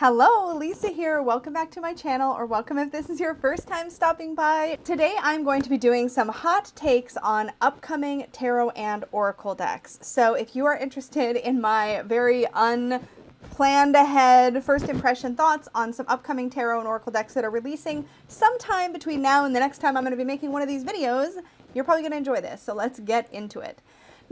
Hello, Lisa here. Welcome back to my channel, or welcome if this is your first time stopping by. Today I'm going to be doing some hot takes on upcoming tarot and oracle decks. So if you are interested in my very unplanned ahead first impression thoughts on some upcoming tarot and oracle decks that are releasing sometime between now and the next time I'm going to be making one of these videos, you're probably going to enjoy this. So let's get into it.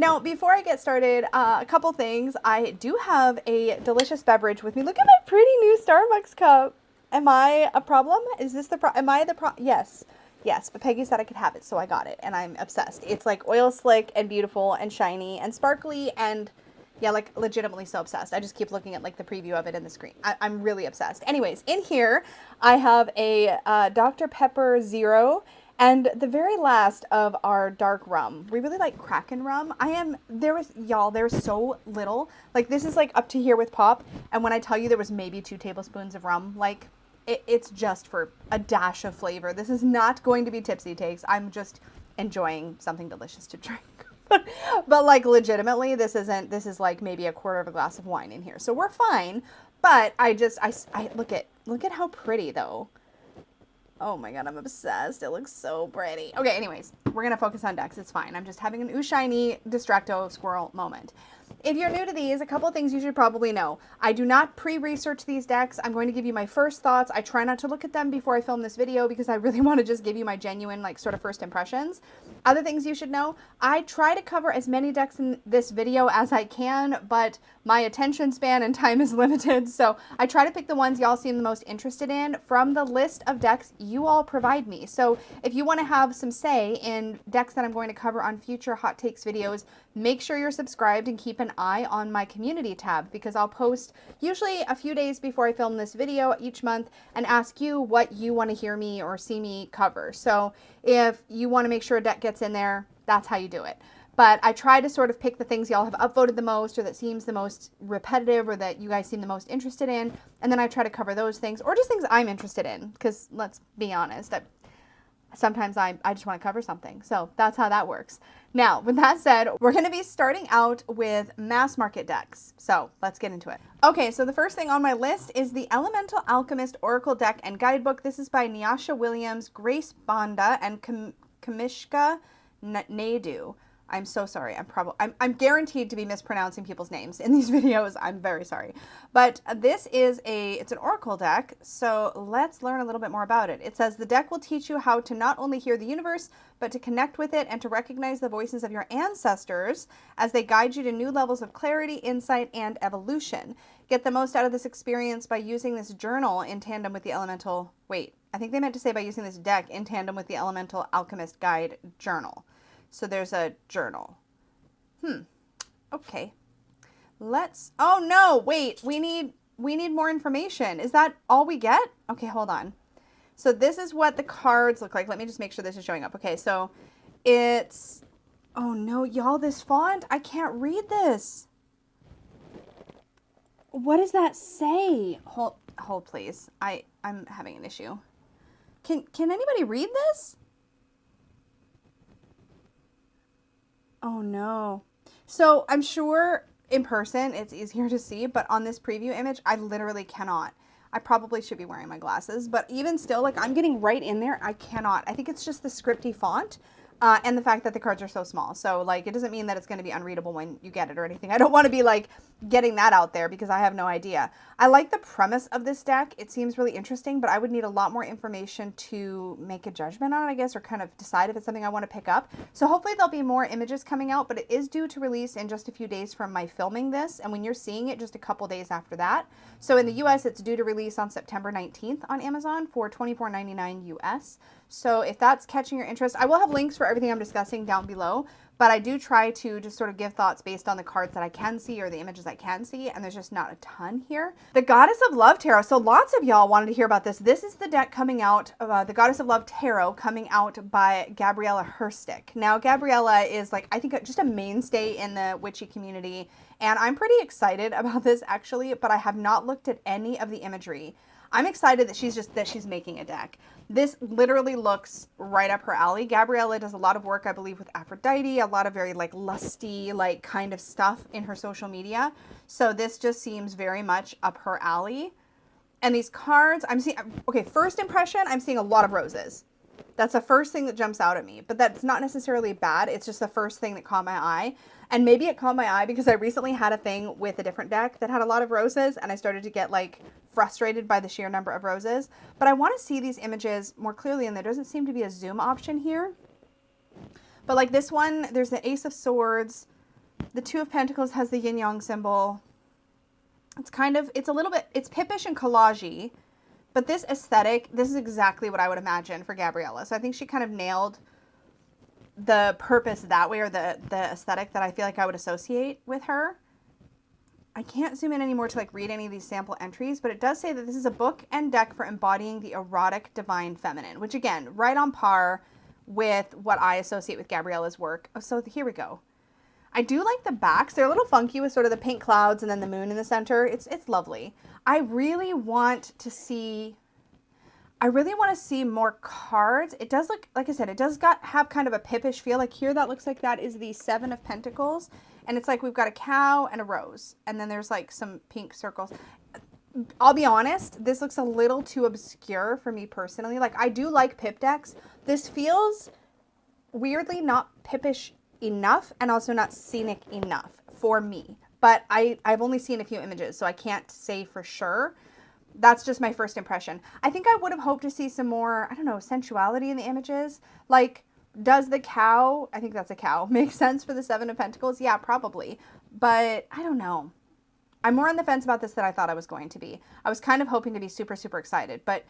Now, before I get started, a couple things. I do have a delicious beverage with me. Look at my pretty new Starbucks cup. Am I a problem? Is this the am I the Yes. Yes, but Peggy said I could have it, so I got it, and I'm obsessed. It's like oil slick and beautiful and shiny and sparkly and, yeah, like legitimately so obsessed. I just keep looking at like the preview of it in the screen. I'm really obsessed. Anyways, in here, I have a Dr. Pepper Zero. And the very last of our dark rum. We really like Kraken rum. There's so little. Like, this is like up to here with pop. And when I tell you there was maybe 2 tablespoons of rum, like, it's just for a dash of flavor. This is not going to be tipsy takes. I'm just enjoying something delicious to drink. But like, legitimately, this is like maybe a quarter of a glass of wine in here. So we're fine. But I look at how pretty though. Oh my god, I'm obsessed. It looks so pretty. Okay, anyways, we're going to focus on decks. It's fine. I'm just having an ooh shiny distracto squirrel moment. If you're new to these, a couple things you should probably know. I do not pre-research these decks. I'm going to give you my first thoughts. I try not to look at them before I film this video because I really want to just give you my genuine, like, sort of first impressions. Other things you should know, I try to cover as many decks in this video as I can, but my attention span and time is limited, so I try to pick the ones y'all seem the most interested in from the list of decks you all provide me. So if you want to have some say in decks that I'm going to cover on future Hot Takes videos, make sure you're subscribed and keep an eye on my community tab, because I'll post usually a few days before I film this video each month and ask you what you want to hear me or see me cover. So if you want to make sure a deck gets in there, that's how you do it. But I try to sort of pick the things y'all have upvoted the most, or that seems the most repetitive, or that you guys seem the most interested in, and then I try to cover those things, or just things I'm interested in, because let's be honest, sometimes I just want to cover something. So that's how that works. Now, with that said, we're going to be starting out with mass market decks. So let's get into it. Okay, so the first thing on my list is the Elemental Alchemist Oracle Deck and Guidebook. This is by Nyasha Williams, Grace Banda, and Kamishka Naidu. I'm so sorry. I'm guaranteed to be mispronouncing people's names in these videos. I'm very sorry. But it's an oracle deck, so let's learn a little bit more about it. It says the deck will teach you how to not only hear the universe, but to connect with it and to recognize the voices of your ancestors as they guide you to new levels of clarity, insight, and evolution. Get the most out of this experience by using this journal in tandem with the elemental... Wait, I think they meant to say by using this deck in tandem with the Elemental Alchemist Guide journal. So there's a journal. Okay. Oh no, wait, we need more information. Is that all we get? Okay, hold on. So this is what the cards look like. Let me just make sure this is showing up. Okay, so it's, oh no, y'all, this font, I can't read this. What does that say? Hold please. I'm having an issue. Can anybody read this? Oh no. So I'm sure in person it's easier to see, but on this preview image, I literally cannot. I probably should be wearing my glasses, but even still, like, I'm getting right in there. I cannot. I think it's just the scripty font and the fact that the cards are so small. So, like, it doesn't mean that it's going to be unreadable when you get it or anything. I don't want to be, like, getting that out there because I have no idea. I like the premise of this deck. It seems really interesting, but I would need a lot more information to make a judgment on it, I guess, or kind of decide if it's something I want to pick up. So hopefully there'll be more images coming out, but it is due to release in just a few days from my filming this, and when you're seeing it, just a couple days after that. So in the US, it's due to release on September 19th on Amazon for $24.99 US. So if that's catching your interest, I will have links for everything I'm discussing down below, but I do try to just sort of give thoughts based on the cards that I can see or the images I can see, and there's just not a ton here. The Goddess of Love Tarot. So lots of y'all wanted to hear about this. This is the deck coming out, the Goddess of Love Tarot, coming out by Gabriella Herstick. Now, Gabriella is, like, I think just a mainstay in the witchy community, and I'm pretty excited about this actually, but I have not looked at any of the imagery. I'm excited that she's making a deck. This literally looks right up her alley. Gabriella does a lot of work, I believe, with Aphrodite, a lot of very, like, lusty, like, kind of stuff in her social media. So this just seems very much up her alley. And these cards, I'm seeing, okay, first impression, I'm seeing a lot of roses. That's the first thing that jumps out at me, but that's not necessarily bad. It's just the first thing that caught my eye. And maybe it caught my eye because I recently had a thing with a different deck that had a lot of roses, and I started to get like frustrated by the sheer number of roses. But I want to see these images more clearly, and there doesn't seem to be a zoom option here. But like this one, there's the Ace of Swords. The Two of Pentacles has the yin yang symbol. It's kind of, it's a little bit, it's pippish and collage-y, but this aesthetic, this is exactly what I would imagine for Gabriella. So I think she kind of nailed the purpose that way, or the aesthetic that I feel like I would associate with her. I can't zoom in anymore to like read any of these sample entries, but it does say that this is a book and deck for embodying the erotic divine feminine, which again, right on par with what I associate with Gabriella's work. Oh, so here we go. I do like the backs. They're a little funky with sort of the pink clouds and then the moon in the center. It's lovely. I really want to see more cards. It does look, like I said, it does have kind of a pippish feel. Like here, that looks like that is the Seven of Pentacles. And it's like we've got a cow and a rose. And then there's like some pink circles. I'll be honest, this looks a little too obscure for me personally. Like I do like pip decks. This feels weirdly not pippish enough and also not scenic enough for me. But I've only seen a few images, so I can't say for sure. That's just my first impression. I think I would have hoped to see some more, I don't know, sensuality in the images. Like, does the cow, I think that's a cow, make sense for the Seven of Pentacles? Yeah, probably. But I don't know. I'm more on the fence about this than I thought I was going to be. I was kind of hoping to be super, super excited, but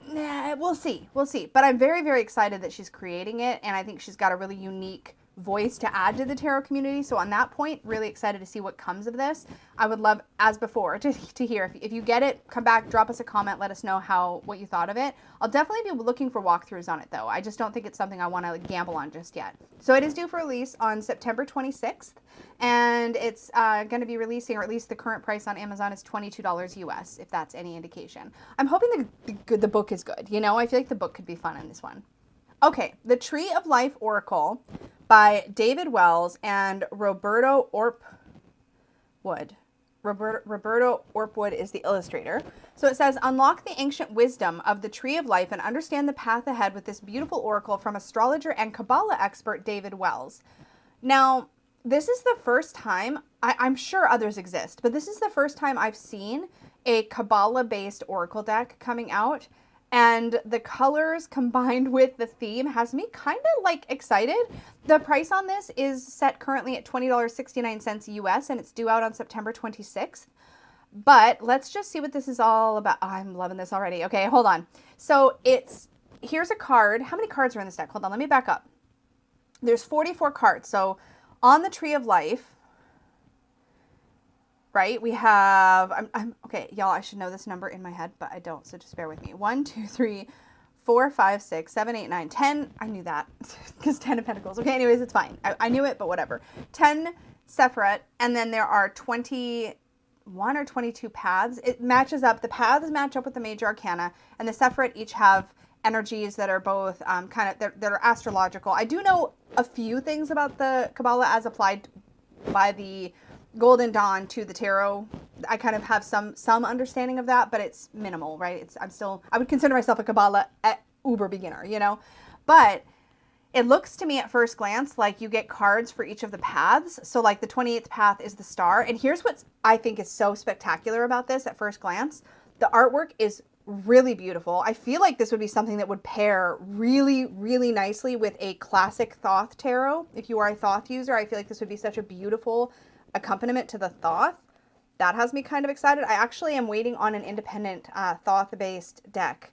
nah, we'll see. We'll see. But I'm very, very excited that she's creating it, and I think she's got a really unique voice to add to the tarot community. So on that point, really excited to see what comes of this. I would love, as before, to hear. If you get it, come back, drop us a comment, let us know what you thought of it. I'll definitely be looking for walkthroughs on it though. I just don't think it's something I want to gamble on just yet. So it is due for release on September 26th, and it's going to be releasing, or at least the current price on Amazon is $22 US, if that's any indication. I'm hoping the book is good. You know, I feel like the book could be fun in this one. Okay, the Tree of Life Oracle by David Wells and Roberto Orpwood. Roberto Orpwood is the illustrator. So it says, unlock the ancient wisdom of the Tree of Life and understand the path ahead with this beautiful oracle from astrologer and Kabbalah expert David Wells. Now, this is the first time, I'm sure others exist, but this is the first time I've seen a Kabbalah-based oracle deck coming out. And the colors combined with the theme has me kind of like excited. The price on this is set currently at $20.69 US, and it's due out on September 26th. But let's just see what this is all about. Oh, I'm loving this already. Okay, hold on. So here's a card. How many cards are in this deck? Hold on, let me back up. There's 44 cards. So on the Tree of Life, right, we have, okay, y'all, I should know this number in my head, but I don't, so just bear with me. 1, 2, 3, 4, 5, 6, 7, 8, 9, 10. I knew that because 10 of Pentacles. Okay, anyways, it's fine. I knew it, but whatever. 10 Sephirot, and then there are 21 or 22 paths. It matches up. The paths match up with the major arcana, and the Sephirot each have energies that are both kind of, that are astrological. I do know a few things about the Kabbalah as applied by the Golden Dawn to the tarot. I kind of have some understanding of that, but it's minimal, right? I would consider myself a Kabbalah uber beginner, you know? But it looks to me at first glance like you get cards for each of the paths. So like the 28th path is the star. And here's what I think is so spectacular about this at first glance. The artwork is really beautiful. I feel like this would be something that would pair really, really nicely with a classic Thoth tarot. If you are a Thoth user, I feel like this would be such a beautiful accompaniment to the Thoth. That has me kind of excited. I actually am waiting on an independent Thoth-based deck.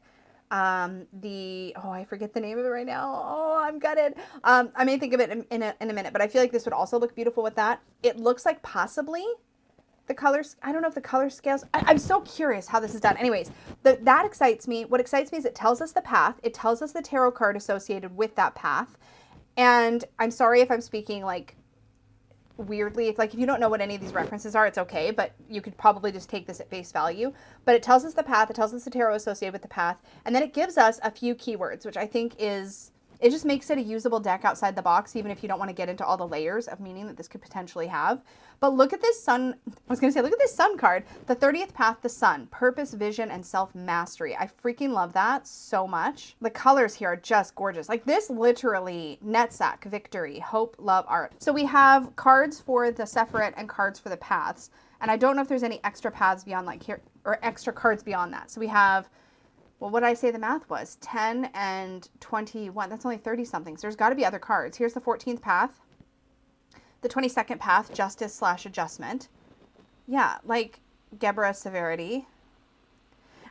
I forget the name of it right now. Oh, I'm gutted. I may think of it in a minute, but I feel like this would also look beautiful with that. It looks like possibly the colors, I don't know if the color scales, I'm so curious how this is done. Anyways, that excites me. What excites me is it tells us the path. It tells us the tarot card associated with that path. And I'm sorry if I'm speaking like weirdly. It's like, if you don't know what any of these references are, it's okay, but you could probably just take this at face value. But it tells us the path, it tells us the tarot associated with the path, and then it gives us a few keywords, which I think is It just makes it a usable deck outside the box, even if you don't want to get into all the layers of meaning that this could potentially have. But look at this sun. I was going to say, look at this sun card. The 30th path, the sun, purpose, vision, and self-mastery. I freaking love that so much. The colors here are just gorgeous. Like this literally, Netsack, victory, hope, love, art. So we have cards for the Sephirot and cards for the paths. And I don't know if there's any extra paths beyond like here, or extra cards beyond that. So we have, well, what did I say the math was? 10 and 21. That's only 30 something. So there's got to be other cards. Here's the 14th path. The 22nd path, justice / adjustment. Yeah, like Gebra, severity.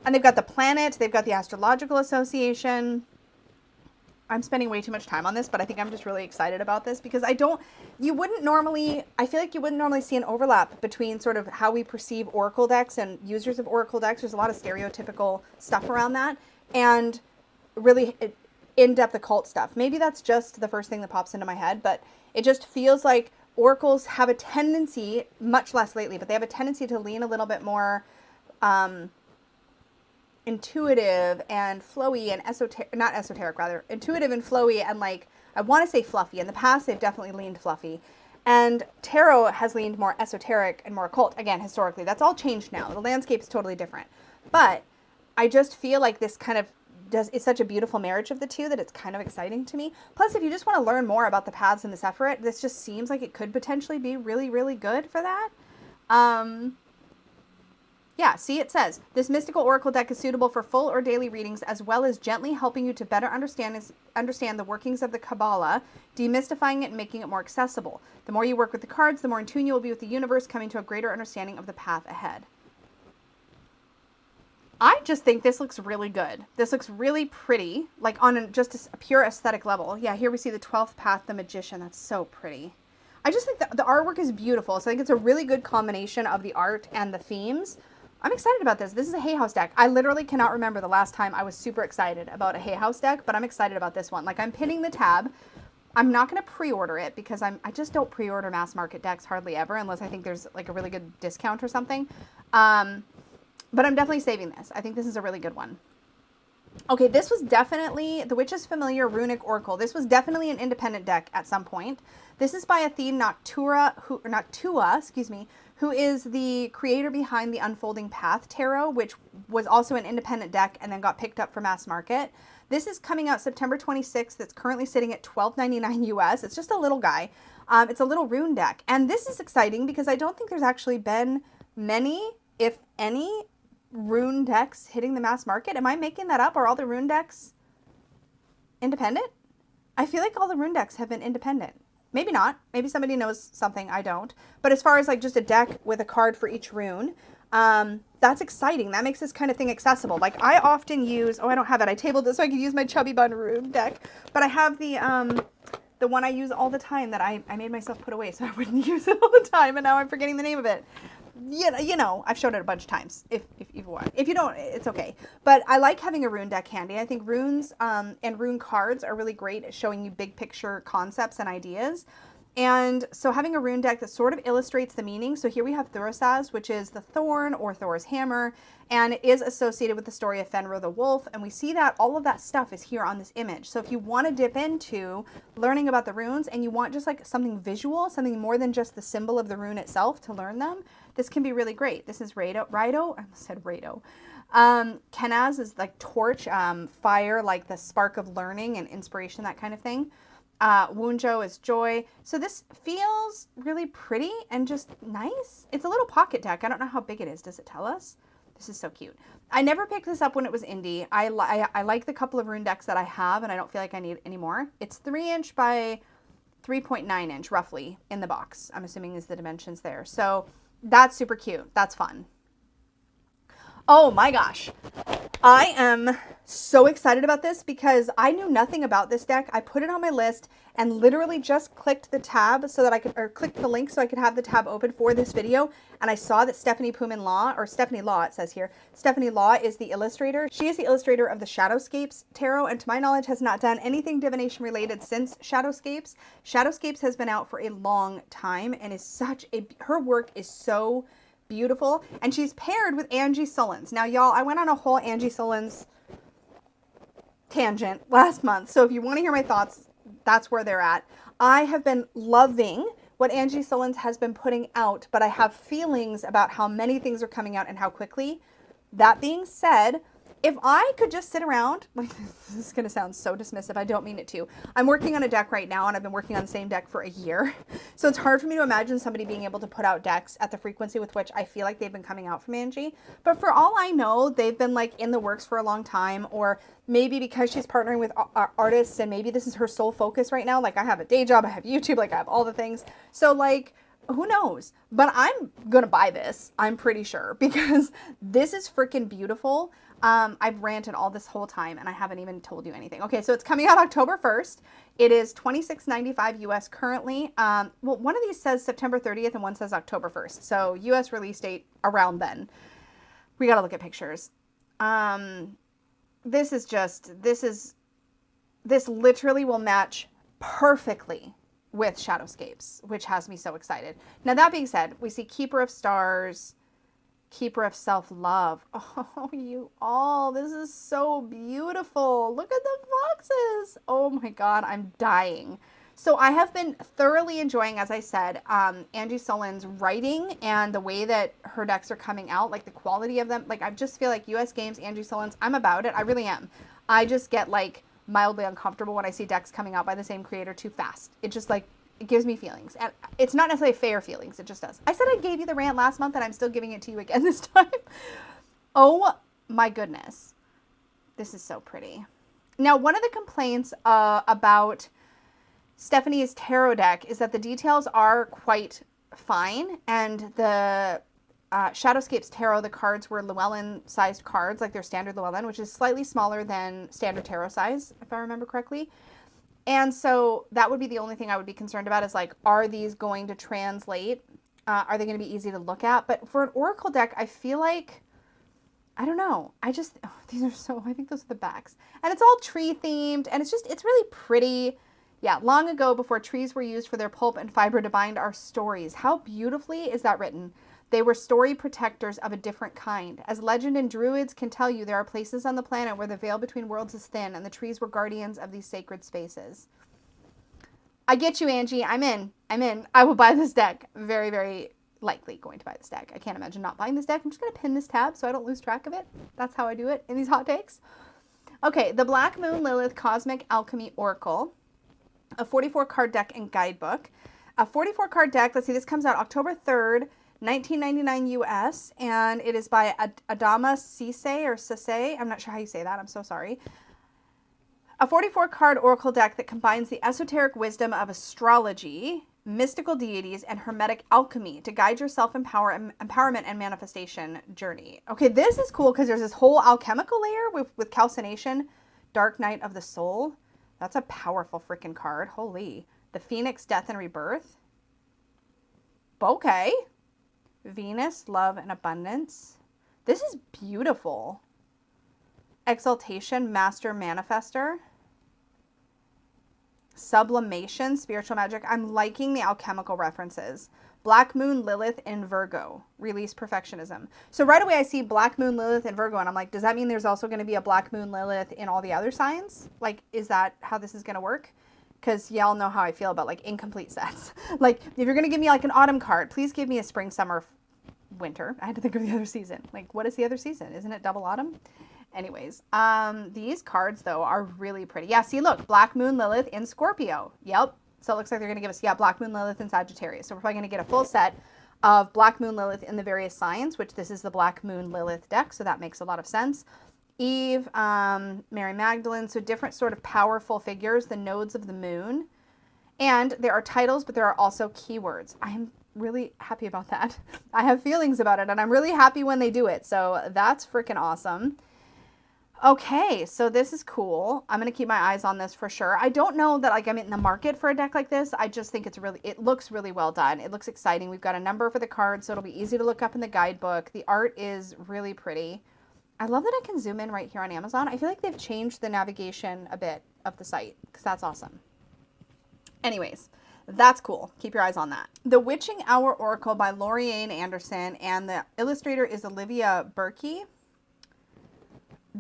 And they've got the planet. They've got the astrological association. I'm spending way too much time on this, but I think I'm just really excited about this because I feel like you wouldn't normally see an overlap between sort of how we perceive Oracle decks and users of Oracle decks. There's a lot of stereotypical stuff around that and really in-depth occult stuff. Maybe that's just the first thing that pops into my head, but it just feels like oracles have a tendency, much less lately, but they have a tendency to lean a little bit more intuitive and flowy and intuitive and flowy and like, I want to say fluffy. In the past, they've definitely leaned fluffy. And tarot has leaned more esoteric and more occult. Again, historically, that's all changed now. The landscape is totally different. But I just feel like this kind of it's such a beautiful marriage of the two that it's kind of exciting to me. Plus, if you just want to learn more about the paths and the Sephirot, this just seems like it could potentially be really, really good for that. Yeah, see, it says, this mystical oracle deck is suitable for full or daily readings, as well as gently helping you to better understand the workings of the Kabbalah, demystifying it and making it more accessible. The more you work with the cards, the more in tune you will be with the universe, coming to a greater understanding of the path ahead. I just think this looks really good. This looks really pretty, like on just a pure aesthetic level. Yeah, here we see the 12th path, the Magician. That's so pretty. I just think that the artwork is beautiful. So I think it's a really good combination of the art and the themes. I'm excited about this. This is a Hay House deck. I literally cannot remember the last time I was super excited about a Hay House deck, but I'm excited about this one. Like, I'm pinning the tab. I'm not going to pre-order it because I just don't pre-order mass market decks hardly ever unless I think there's like a really good discount or something. But I'm definitely saving this. I think this is a really good one. Okay, this was definitely the Witch's Familiar Runic Oracle. This was definitely an independent deck at some point. This is by Athene Noctua, who is the creator behind the Unfolding Path Tarot, which was also an independent deck and then got picked up for mass market. This is coming out September 26th. It's currently sitting at $12.99 US. It's just a little guy. It's a little rune deck. And this is exciting because I don't think there's actually been many, if any, rune decks hitting the mass market. Am I making that up? Are all the rune decks independent? I feel like all the rune decks have been independent. Maybe not. Maybe somebody knows something I don't. But as far as like just a deck with a card for each rune, that's exciting. That makes this kind of thing accessible. Like I often use, I don't have it. I tabled it so I could use my Chubby Bun rune deck. But I have the one I use all the time that I made myself put away so I wouldn't use it all the time. And now I'm forgetting the name of it. You know, I've shown it a bunch of times. If you want, if you don't, it's okay. But I like having a rune deck handy. I think runes and rune cards are really great at showing you big picture concepts and ideas. And so having a rune deck that sort of illustrates the meaning. So here we have Thurasaz, which is the thorn or Thor's hammer, and it is associated with the story of Fenrir the wolf. And we see that all of that stuff is here on this image. So if you want to dip into learning about the runes and you want just like something visual, something more than just the symbol of the rune itself to learn them, this can be really great. This is Rado. I almost said Rado. Kenaz is like torch, fire, like the spark of learning and inspiration, that kind of thing. Wunjo is joy. So this feels really pretty and just nice. It's a little pocket deck. I don't know how big it is. Does it tell us? This is so cute. I never picked this up when it was indie. I like the couple of rune decks that I have, and I don't feel like I need any more. It's 3" by 3.9" roughly in the box. I'm assuming is the dimensions there. So that's super cute. That's fun. Oh my gosh. I am so excited about this because I knew nothing about this deck. I put it on my list and literally just clicked the tab so that I could, or clicked the link so I could have the tab open for this video. And I saw that Stephanie Law, it says here, Stephanie Law is the illustrator. She is the illustrator of the Shadowscapes Tarot, and to my knowledge has not done anything divination related since Shadowscapes. Shadowscapes has been out for a long time and is her work is so beautiful, and she's paired with Angie Sullins. Now, y'all, I went on a whole Angie Sullins tangent last month. So if you want to hear my thoughts, that's where they're at. I have been loving what Angie Sullins has been putting out, but I have feelings about how many things are coming out and how quickly. That being said, if I could just sit around, like, this is going to sound so dismissive. I don't mean it to. I'm working on a deck right now, and I've been working on the same deck for a year. So it's hard for me to imagine somebody being able to put out decks at the frequency with which I feel like they've been coming out from Angie. But for all I know, they've been like in the works for a long time, or maybe because she's partnering with artists and maybe this is her sole focus right now. Like, I have a day job, I have YouTube, like I have all the things. So like, who knows? But I'm going to buy this. I'm pretty sure, because this is freaking beautiful. I've ranted all this whole time and I haven't even told you anything. Okay, so it's coming out October 1st. It is $26.95 US currently. Well, one of these says September 30th and one says October 1st. So US release date around then. We got to look at pictures. This literally will match perfectly with Shadowscapes, which has me so excited. Now, that being said, we see Keeper of Stars, Keeper of Self-Love. Oh, you all, this is so beautiful. Look at the boxes. Oh my God, I'm dying. So I have been thoroughly enjoying, as I said, Angie Sullins' writing and the way that her decks are coming out, like the quality of them. Like, I just feel like US Games, Angie Sullins, I'm about it. I really am. I just get like mildly uncomfortable when I see decks coming out by the same creator too fast. It just like, it gives me feelings. And it's not necessarily fair feelings. It just does. I said I gave you the rant last month and I'm still giving it to you again this time. Oh my goodness. This is so pretty. Now, one of the complaints about Stephanie's tarot deck is that the details are quite fine, and the Shadowscapes tarot, the cards were Llewellyn-sized cards, like their standard Llewellyn, which is slightly smaller than standard tarot size, if I remember correctly. And so that would be the only thing I would be concerned about is like, are these going to translate? Are they going to be easy to look at? But for an Oracle deck, I feel like, I don't know. These are so, I think those are the backs. And it's all tree themed, and it's really pretty. Yeah, long ago, before trees were used for their pulp and fiber to bind our stories. How beautifully is that written? They were story protectors of a different kind. As legend and druids can tell you, there are places on the planet where the veil between worlds is thin, and the trees were guardians of these sacred spaces. I get you, Angie. I'm in. I will buy this deck. Very, very likely going to buy this deck. I can't imagine not buying this deck. I'm just going to pin this tab so I don't lose track of it. That's how I do it in these hot takes. Okay, the Black Moon Lilith Cosmic Alchemy Oracle. A 44-card deck and guidebook. A 44-card deck, let's see, this comes out October 3rd, 1999 US, and it is by Adama Cisse or Cisse. I'm not sure how you say that. I'm so sorry. A 44-card oracle deck that combines the esoteric wisdom of astrology, mystical deities, and hermetic alchemy to guide your self-empowerment and manifestation journey. Okay, this is cool because there's this whole alchemical layer with calcination, Dark Night of the Soul. That's a powerful freaking card. Holy. The Phoenix, Death and Rebirth. Bouquet. Venus, Love and Abundance. This is beautiful. Exaltation, Master Manifester. Sublimation, Spiritual Magic. I'm liking the alchemical references. Black Moon Lilith in Virgo. Release Perfectionism. So right away I see Black Moon Lilith in Virgo and I'm like, does that mean there's also going to be a Black Moon Lilith in all the other signs? Like, is that how this is going to work? Because y'all know how I feel about like incomplete sets. Like, if you're going to give me like an autumn card, please give me a spring, summer, winter. I had to think of the other season. Like, what is the other season? Isn't it double autumn? Anyways, these cards though are really pretty. Yeah, see, look, Black Moon Lilith in Scorpio. Yep. So it looks like they're going to give us, yeah, Black Moon Lilith in Sagittarius. So we're probably going to get a full set of Black Moon Lilith in the various signs, which this is the Black Moon Lilith deck. So that makes a lot of sense. Eve, Mary Magdalene. So different sort of powerful figures, the nodes of the moon. And there are titles, but there are also keywords. I'm really happy about that. I have feelings about it and I'm really happy when they do it. So that's freaking awesome. Okay, so this is cool. I'm going to keep my eyes on this for sure. I don't know that like I'm in the market for a deck like this. I just think it looks really well done. It looks exciting. We've got a number for the cards, so it'll be easy to look up in the guidebook. The art is really pretty. I love that I can zoom in right here on Amazon. I feel like they've changed the navigation a bit of the site because that's awesome. Anyways, that's cool. Keep your eyes on that. The Witching Hour Oracle by Lorianne Anderson, and the illustrator is Olivia Berkey.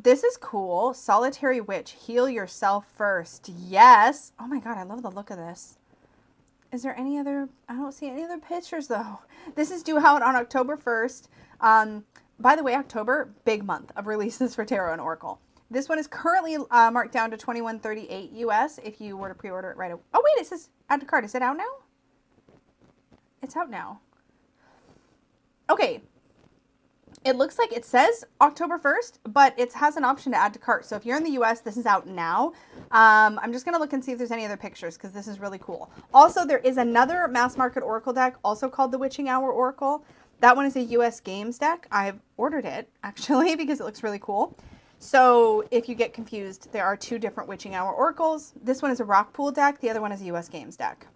This is cool. Solitary Witch. Heal yourself first. Yes. Oh my god, I love the look of this. Is there any other... I don't see any other pictures, though. This is due out on October 1st. By the way, October, big month of releases for Tarot and Oracle. This one is currently marked down to $21.38 US if you were to pre-order it right away. Oh, wait, it says add to cart. Is it out now? It's out now. Okay. It looks like it says October 1st, but it has an option to add to cart. So if you're in the US, this is out now. I'm just going to look and see if there's any other pictures because this is really cool. Also, there is another mass market Oracle deck also called the Witching Hour Oracle. That one is a US Games deck. I've ordered it actually because it looks really cool. So if you get confused, there are two different Witching Hour Oracles. This one is a Rockpool deck. The other one is a US Games deck.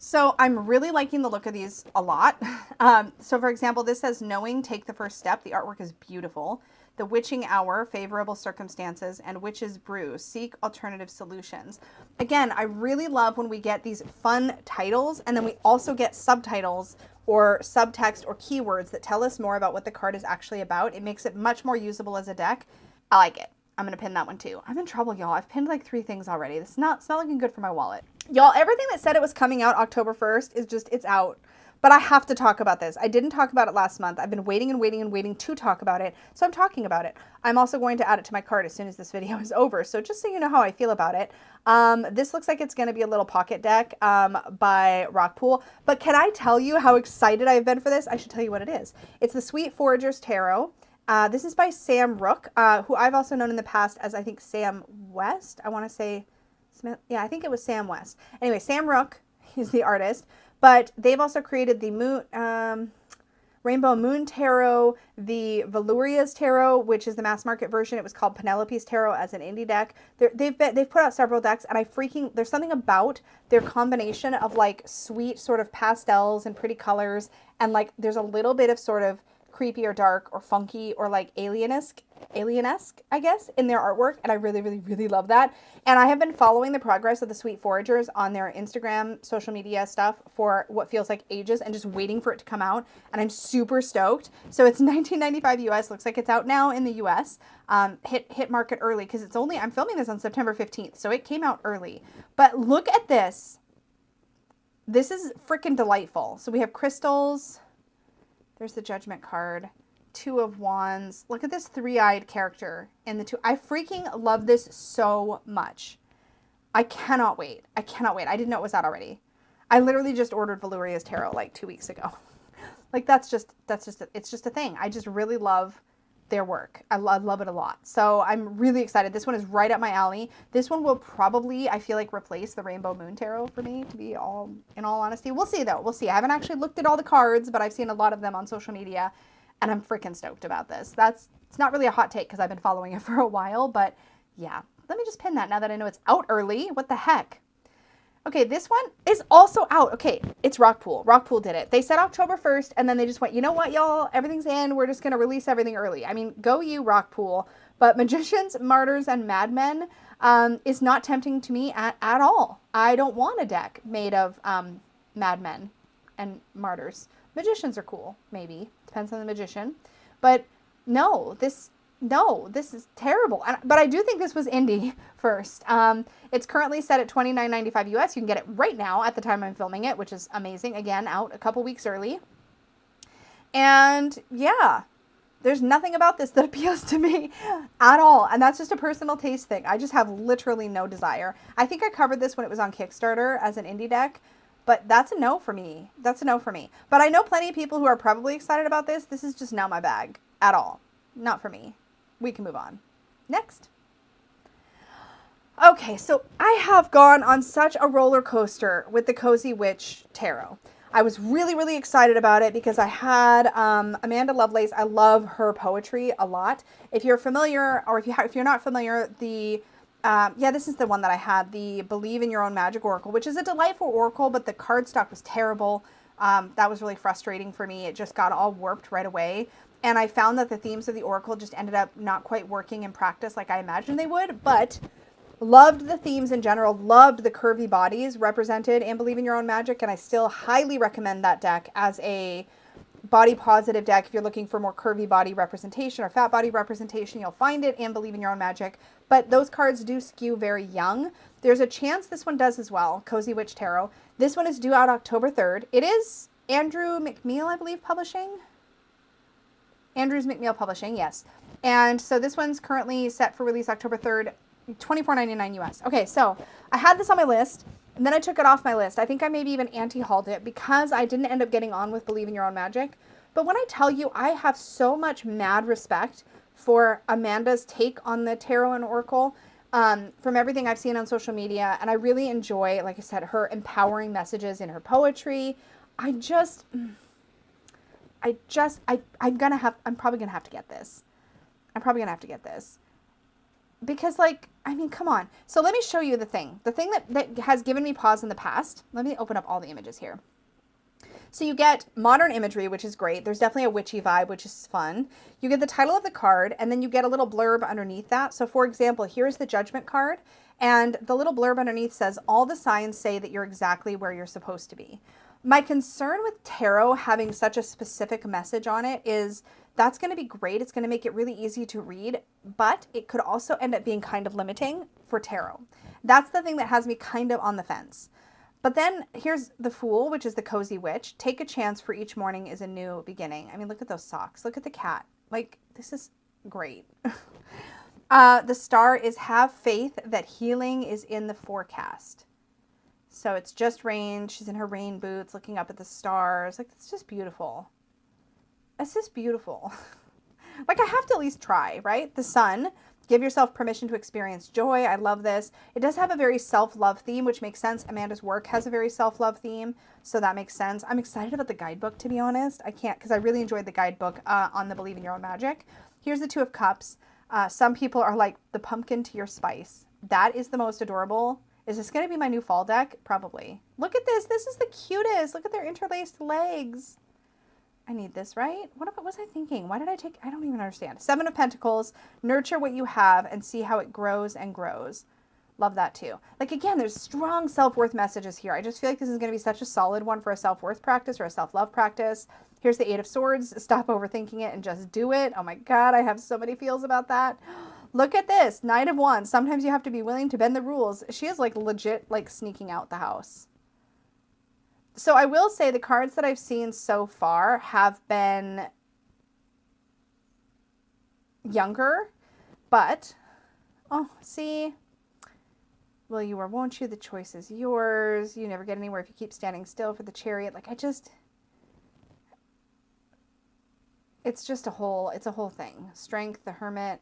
So I'm really liking the look of these a lot. So for example, this says knowing, take the first step. The artwork is beautiful. The Witching Hour, favorable circumstances, and Witch's Brew, seek alternative solutions. Again, I really love when we get these fun titles and then we also get subtitles or subtext or keywords that tell us more about what the card is actually about. It makes it much more usable as a deck. I like it. I'm going to pin that one too. I'm in trouble, y'all. I've pinned like 3 things already. It's not looking good for my wallet. Y'all, everything that said it was coming out October 1st is just, it's out. But I have to talk about this. I didn't talk about it last month. I've been waiting and waiting and waiting to talk about it. So I'm talking about it. I'm also going to add it to my cart as soon as this video is over. So just so you know how I feel about it. This looks like it's going to be a little pocket deck by Rockpool. But can I tell you how excited I've been for this? I should tell you what it is. It's the Sweet Foragers Tarot. This is by Sam Rook, who I've also known in the past as, I think, Sam West. I want to say, yeah, I think it was Sam West. Anyway, Sam Rook, he's the artist, but they've also created the Rainbow Moon Tarot, the Valuria's Tarot, which is the mass market version. It was called Penelope's Tarot as an indie deck. They've put out several decks, and there's something about their combination of like sweet sort of pastels and pretty colors, and like there's a little bit of sort of creepy or dark or funky or like alien-esque, I guess, in their artwork. And I really, really, really love that. And I have been following the progress of the Sweet Foragers on their Instagram, social media stuff for what feels like ages and just waiting for it to come out. And I'm super stoked. So it's $19.95 US. Looks like it's out now in the US. Hit market early because it's only, I'm filming this on September 15th. So it came out early. But look at this. This is freaking delightful. So we have crystals. There's the Judgment card, 2 of Wands. Look at this 3-eyed character in the 2. I freaking love this so much. I cannot wait. I cannot wait. I didn't know it was out already. I literally just ordered Valuria's Tarot like 2 weeks ago. Like it's just a thing. I just really love their work. I love it a lot. So I'm really excited. This one is right up my alley. This one will probably, I feel like, replace the Rainbow Moon Tarot for me, to be in all honesty. We'll see though. We'll see. I haven't actually looked at all the cards, but I've seen a lot of them on social media and I'm freaking stoked about this. It's not really a hot take because I've been following it for a while, but yeah. Let me just pin that now that I know it's out early. What the heck? Okay, this one is also out. Okay, it's Rockpool. Rockpool did it. They said October 1st, and then they just went, you know what, y'all? Everything's in. We're just going to release everything early. I mean, go you, Rockpool. But Magicians, Martyrs, and Madmen is not tempting to me at all. I don't want a deck made of Madmen and Martyrs. Magicians are cool, maybe. Depends on the magician. But no, this is terrible. But I do think this was indie first. It's currently set at $29.95 US. You can get it right now at the time I'm filming it, which is amazing. Again, out a couple weeks early. And yeah, there's nothing about this that appeals to me at all. And that's just a personal taste thing. I just have literally no desire. I think I covered this when it was on Kickstarter as an indie deck. But that's a no for me. That's a no for me. But I know plenty of people who are probably excited about this. This is just not my bag at all. Not for me. We can move on. Next. Okay, so I have gone on such a roller coaster with the Cozy Witch Tarot. I was really, really excited about it because I had Amanda Lovelace. I love her poetry a lot. If you're familiar, or if you're not familiar, this is the one that I had, the Believe in Your Own Magic Oracle, which is a delightful oracle, but the cardstock was terrible. That was really frustrating for me. It just got all warped right away. And I found that the themes of the oracle just ended up not quite working in practice like I imagined they would, but loved the themes in general, loved the curvy bodies represented in Believe in Your Own Magic, and I still highly recommend that deck as a body positive deck. If you're looking for more curvy body representation or fat body representation, you'll find it and Believe in Your Own Magic. But those cards do skew very young. There's a chance this one does as well, Cozy Witch Tarot. This one is due out October 3rd. It is Andrew McMeel, I believe, publishing. Andrews McMeel Publishing, yes. And so this one's currently set for release October 3rd, $24.99 US. Okay, so I had this on my list, and then I took it off my list. I think I maybe even anti-hauled it because I didn't end up getting on with Believe in Your Own Magic. But when I tell you, I have so much mad respect for Amanda's take on the tarot and oracle from everything I've seen on social media. And I really enjoy, like I said, her empowering messages in her poetry. I'm probably gonna have to get this. Because, like, I mean, come on. So let me show you the thing that has given me pause in the past. Let me open up all the images here. So you get modern imagery, which is great. There's definitely a witchy vibe, which is fun. You get the title of the card, and then you get a little blurb underneath that. So for example, here's the Judgment card, and the little blurb underneath says, all the signs say that you're exactly where you're supposed to be. My concern with tarot having such a specific message on it is that's going to be great. It's going to make it really easy to read, but it could also end up being kind of limiting for tarot. That's the thing that has me kind of on the fence. But then here's the Fool, which is the Cozy Witch. Take a chance, for each morning is a new beginning. I mean, look at those socks. Look at the cat. Like, this is great. The Star is have faith that healing is in the forecast. So it's just rain. She's in her rain boots looking up at the stars. Like, it's just beautiful. It's just beautiful. Like, I have to at least try, right? The Sun. Give yourself permission to experience joy. I love this. It does have a very self-love theme, which makes sense. Amanda's work has a very self-love theme, so that makes sense. I'm excited about the guidebook, to be honest. I can't, because I really enjoyed the guidebook on the Believe in Your Own Magic. Here's the Two of Cups. Some people are like, the pumpkin to your spice. That is the most adorable. Is this going to be my new fall deck? Probably. Look at this. This is the cutest. Look at their interlaced legs. I need this, right? What was I thinking? Why did I take, I don't even understand. Seven of Pentacles, nurture what you have and see how it grows and grows. Love that too. Like, again, there's strong self-worth messages here. I just feel like this is going to be such a solid one for a self-worth practice or a self-love practice. Here's the Eight of Swords. Stop overthinking it and just do it. Oh my God, I have so many feels about that. Look at this, Knight of Wands. Sometimes you have to be willing to bend the rules. She is like legit like sneaking out the house. So I will say the cards that I've seen so far have been younger, but, oh, see, will you or won't you? The choice is yours. You never get anywhere if you keep standing still for the Chariot. Like, it's just a whole thing. Strength, the Hermit.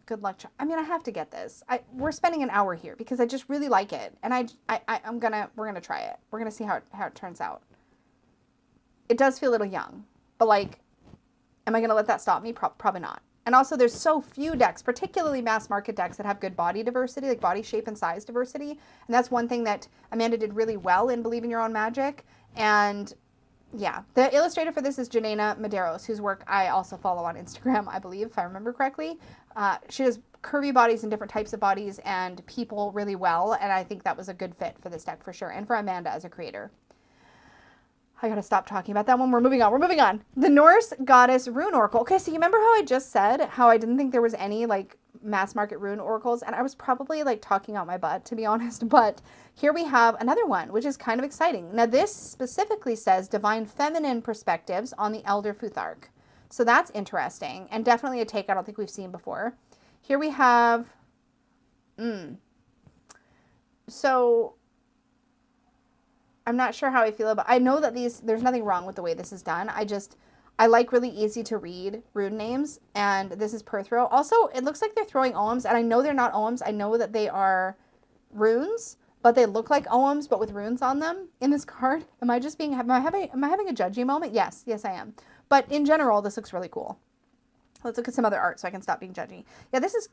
Good luck. I mean, I have to get this. We're spending an hour here because I just really like it. And we're going to try it. We're going to see how it turns out. It does feel a little young, but like, am I going to let that stop me? Probably not. And also there's so few decks, particularly mass market decks, that have good body diversity, like body shape and size diversity. And that's one thing that Amanda did really well in Believe in Your Own Magic. And yeah, the illustrator for this is Janena Medeiros, whose work I also follow on Instagram, I believe, if I remember correctly. She does curvy bodies and different types of bodies and people really well, and I think that was a good fit for this deck for sure, and for Amanda as a creator. I gotta stop talking about that one. We're moving on. The Norse Goddess Rune Oracle. Okay, so you remember how I just said how I didn't think there was any like mass market rune oracles, and I was probably like talking out my butt, to be honest, but here we have another one, which is kind of exciting. Now this specifically says Divine Feminine Perspectives on the Elder Futhark. So that's interesting, and definitely a take I don't think we've seen before. Here we have, so I'm not sure how I feel about, I know that there's nothing wrong with the way this is done. I like really easy to read rune names, and this is per throw. Also, it looks like they're throwing oghams, and I know they're not oghams. I know that they are runes, but they look like oghams, but with runes on them in this card. Am I having a judgy moment? Yes, I am. But in general, this looks really cool. Let's look at some other art so I can stop being judgy. Yeah, this is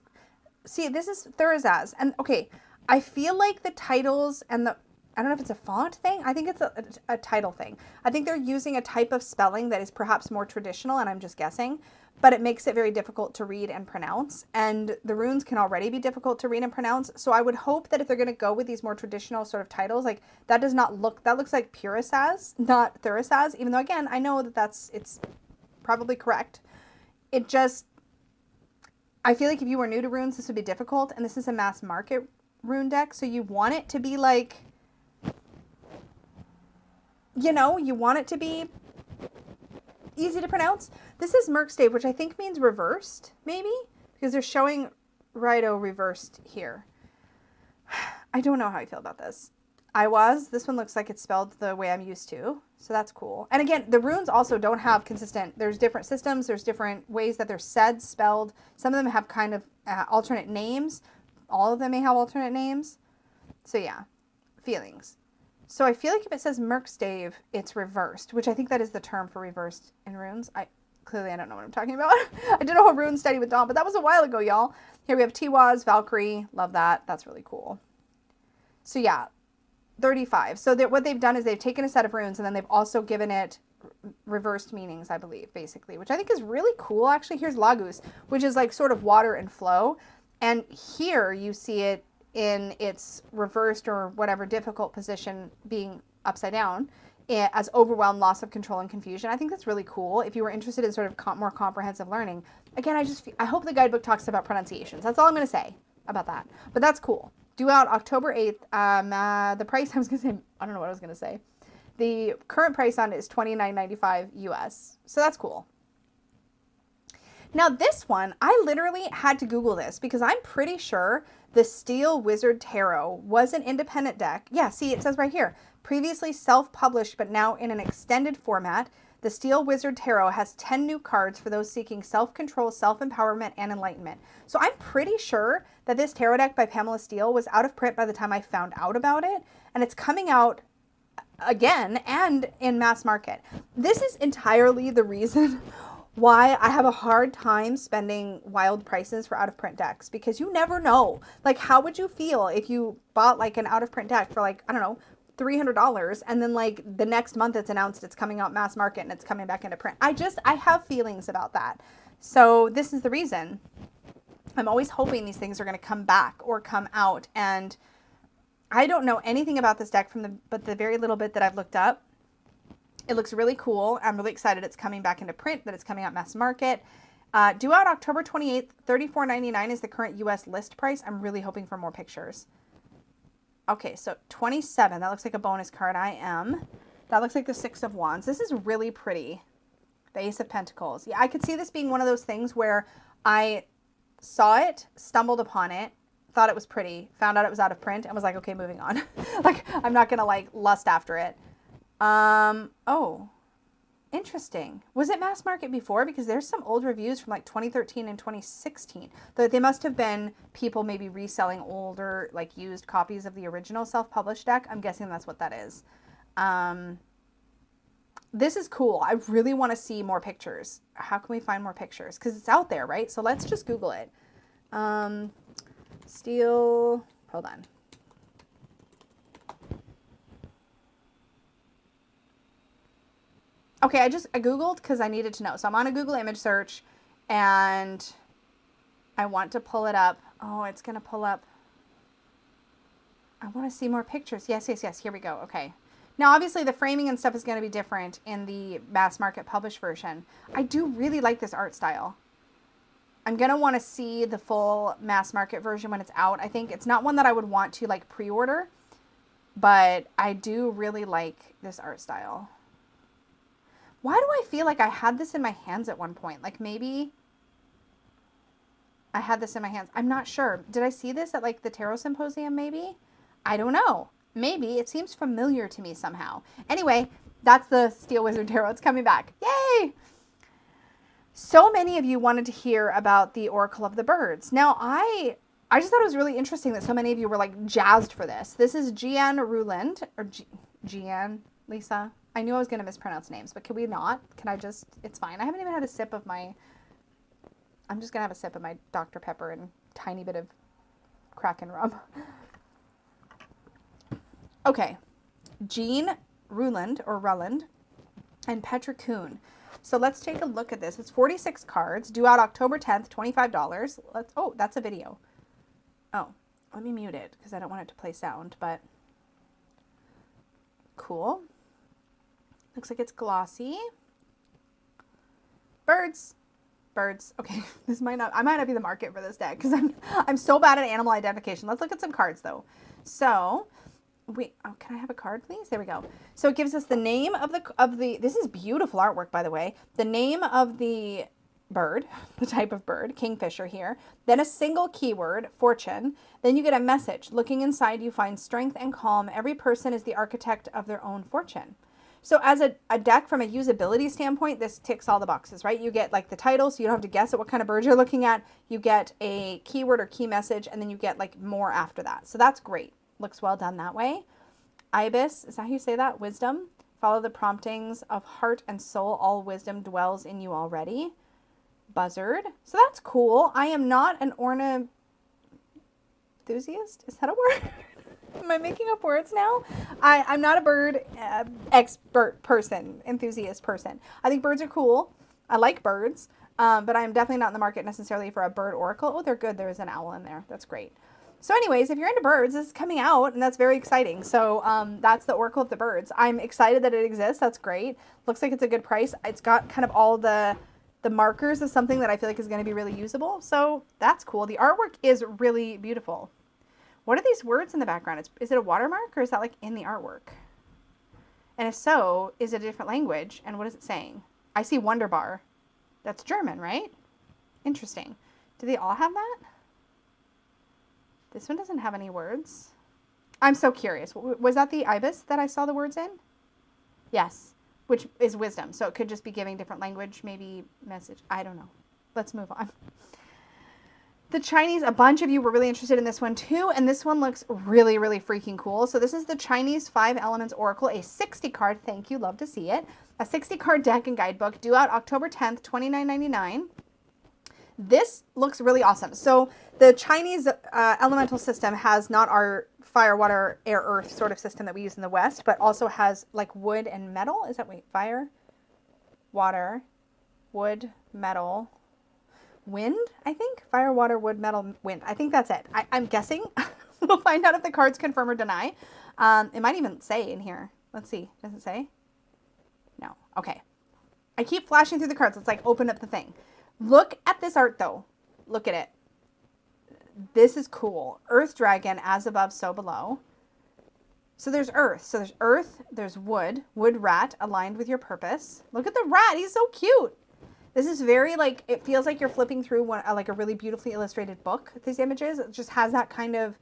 Thurzaz. And okay, I feel like the titles and I don't know if it's a font thing. I think it's a title thing. I think they're using a type of spelling that is perhaps more traditional, and I'm just guessing, but it makes it very difficult to read and pronounce. And the runes can already be difficult to read and pronounce. So I would hope that if they're going to go with these more traditional sort of titles, like that does not look, that looks like Purisaz, not Thurisaz, even though again, I know that it's probably correct. It just, I feel like if you were new to runes, this would be difficult. And this is a mass market rune deck. So you want it to be like, you know, you want it to be easy to pronounce. This is Merkstave, which I think means reversed, maybe? Because they're showing Rido reversed here. I don't know how I feel about this. This one looks like it's spelled the way I'm used to, so that's cool. And again, the runes also don't have consistent, there's different systems, there's different ways that they're said, spelled. Some of them have kind of alternate names. All of them may have alternate names. So yeah, feelings. So I feel like if it says Merkstave, it's reversed, which I think that is the term for reversed in runes. Clearly I don't know what I'm talking about. I did a whole rune study with Dawn, but that was a while ago, y'all. Here we have Tiwaz, Valkyrie. Love that. That's really cool. So yeah, 35. So what they've done is they've taken a set of runes and then they've also given it reversed meanings, I believe, basically, which I think is really cool. Actually, here's Lagus, which is like sort of water and flow. And here you see it in its reversed or whatever difficult position being upside down as overwhelmed, loss of control, and confusion. I think that's really cool. If you were interested in sort of more comprehensive learning, again, I hope the guidebook talks about pronunciations. That's all I'm going to say about that. But that's cool. Due out October 8th. The price, I was going to say, I don't know what I was going to say. The current price on it is $29.95 US. So that's cool. Now this one, I literally had to Google this because I'm pretty sure the Steel Wizard Tarot was an independent deck. Yeah, see, it says right here, previously self-published but now in an extended format. The Steel Wizard Tarot has 10 new cards for those seeking self-control, self-empowerment, and enlightenment. So I'm pretty sure that this tarot deck by Pamela Steele was out of print by the time I found out about it, and it's coming out again and in mass market. This is entirely the reason why I have a hard time spending wild prices for out-of-print decks, because you never know. Like, how would you feel if you bought like an out-of-print deck for like, I don't know, $300, and then like the next month it's announced it's coming out mass market and it's coming back into print? I have feelings about that. So this is the reason. I'm always hoping these things are going to come back or come out, and I don't know anything about this deck but the very little bit that I've looked up. It looks really cool. I'm really excited it's coming back into print, that it's coming out mass market. Due out October 28th, $34.99 is the current US list price. I'm really hoping for more pictures. Okay, so 27. That looks like a bonus card. That looks like the Six of Wands. This is really pretty. The Ace of Pentacles. Yeah, I could see this being one of those things where I saw it, stumbled upon it, thought it was pretty, found out it was out of print, and was like, okay, moving on. Like, I'm not going to like lust after it. Oh, interesting. Was it mass market before? Because there's some old reviews from like 2013 and 2016. They must have been people maybe reselling older, like used copies of the original self-published deck. I'm guessing that's what that is. This is cool. I really want to see more pictures. How can we find more pictures? Because it's out there, right? So let's just Google it. Steel, hold on. Okay, I Googled because I needed to know. So I'm on a Google image search and I want to pull it up. Oh, it's going to pull up. I want to see more pictures. Yes. Here we go. Okay. Now, obviously, the framing and stuff is going to be different in the mass market published version. I do really like this art style. I'm going to want to see the full mass market version when it's out. I think it's not one that I would want to like pre-order, but I do really like this art style. Why do I feel like I had this in my hands at one point? Like maybe I had this in my hands. I'm not sure. Did I see this at like the Tarot Symposium maybe? I don't know. Maybe. It seems familiar to me somehow. Anyway, that's the Steel Wizard Tarot. It's coming back. Yay! So many of you wanted to hear about the Oracle of the Birds. Now, I just thought it was really interesting that so many of you were like jazzed for this. This is Jeanne Ruland, or Jeanne, Lisa. I knew I was going to mispronounce names, but can we not? Can I just, it's fine. I haven't even had a sip of I'm just going to have a sip of my Dr. Pepper and tiny bit of Kraken rum. Okay, Jean Ruland, or Rulland, and Petra Kuhn. So let's take a look at this. It's 46 cards, due out October 10th, $25. Oh, that's a video. Oh, let me mute it because I don't want it to play sound, but cool. Looks like it's glossy. Birds. Birds. Okay, I might not be the market for this deck because I'm so bad at animal identification. Let's look at some cards though. So, can I have a card, please? There we go. So it gives us the name of the, this is beautiful artwork, by the way. The name of the bird, the type of bird, kingfisher here. Then a single keyword, fortune. Then you get a message. Looking inside, you find strength and calm. Every person is the architect of their own fortune. So as a deck from a usability standpoint, this ticks all the boxes, right? You get like the title, so you don't have to guess at what kind of bird you're looking at. You get a keyword or key message, and then you get like more after that. So that's great. Looks well done that way. Ibis, is that how you say that? Wisdom. Follow the promptings of heart and soul. All wisdom dwells in you already. Buzzard. So that's cool. I am not an orna enthusiast. Is that a word? Am I making up words now? I'm not a bird expert person, enthusiast person. I think birds are cool. I like birds, but I'm definitely not in the market necessarily for a bird oracle. Oh, they're good. There is an owl in there. That's great. So anyways, if you're into birds, this is coming out, and that's very exciting. So that's the Oracle of the Birds. I'm excited that it exists. That's great. Looks like it's a good price. It's got kind of all the markers of something that I feel like is going to be really usable. So that's cool. The artwork is really beautiful. What are these words in the background? Is it a watermark, or is that like in the artwork? And if so, is it a different language? And what is it saying? I see Wunderbar. That's German, right? Interesting. Do they all have that? This one doesn't have any words. I'm so curious. Was that the ibis that I saw the words in? Yes, which is wisdom. So it could just be giving different language, maybe message. I don't know. Let's move on. The Chinese, a bunch of you were really interested in this one too, and this one looks really, really freaking cool. So this is the Chinese 5 Elements Oracle, a 60 card, thank you, love to see it, a 60 card deck and guidebook, due out October 10th, $29.99. This looks really awesome. So the Chinese elemental system has not our fire, water, air, earth sort of system that we use in the West, but also has like wood and metal. Is that, wait, fire, water, wood, metal, wind, I think? Fire, water, wood, metal, wind. I think that's it. I'm guessing. We'll find out if the cards confirm or deny. It might even say in here. Let's see. Does it say? No. Okay. I keep flashing through the cards. Let's like open up the thing. Look at this art though. Look at it. This is cool. Earth dragon, as above, so below. So there's earth. So there's earth, there's wood, wood rat aligned with your purpose. Look at the rat. He's so cute. This is very like, it feels like you're flipping through one, like a really beautifully illustrated book, these images. It just has that kind of,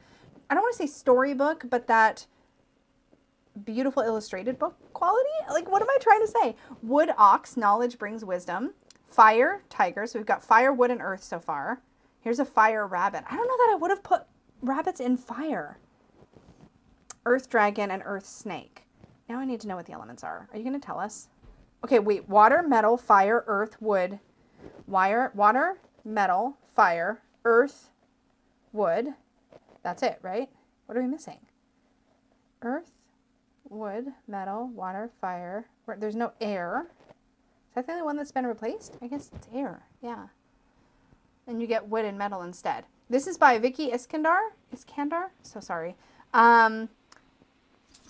I don't want to say storybook, but that beautiful illustrated book quality. Like, what am I trying to say? Wood ox, knowledge brings wisdom. Fire, tiger. So we've got fire, wood, and earth so far. Here's a fire rabbit. I don't know that I would have put rabbits in fire. Earth dragon and earth snake. Now I need to know what the elements are. Are you going to tell us? Okay, wait. Water, metal, fire, earth, wood. Water, metal, fire, earth, wood. That's it, right? What are we missing? Earth, wood, metal, water, fire. There's no air. Is that the only one that's been replaced? I guess it's air. Yeah. And you get wood and metal instead. This is by Vicky Iskandar. So sorry.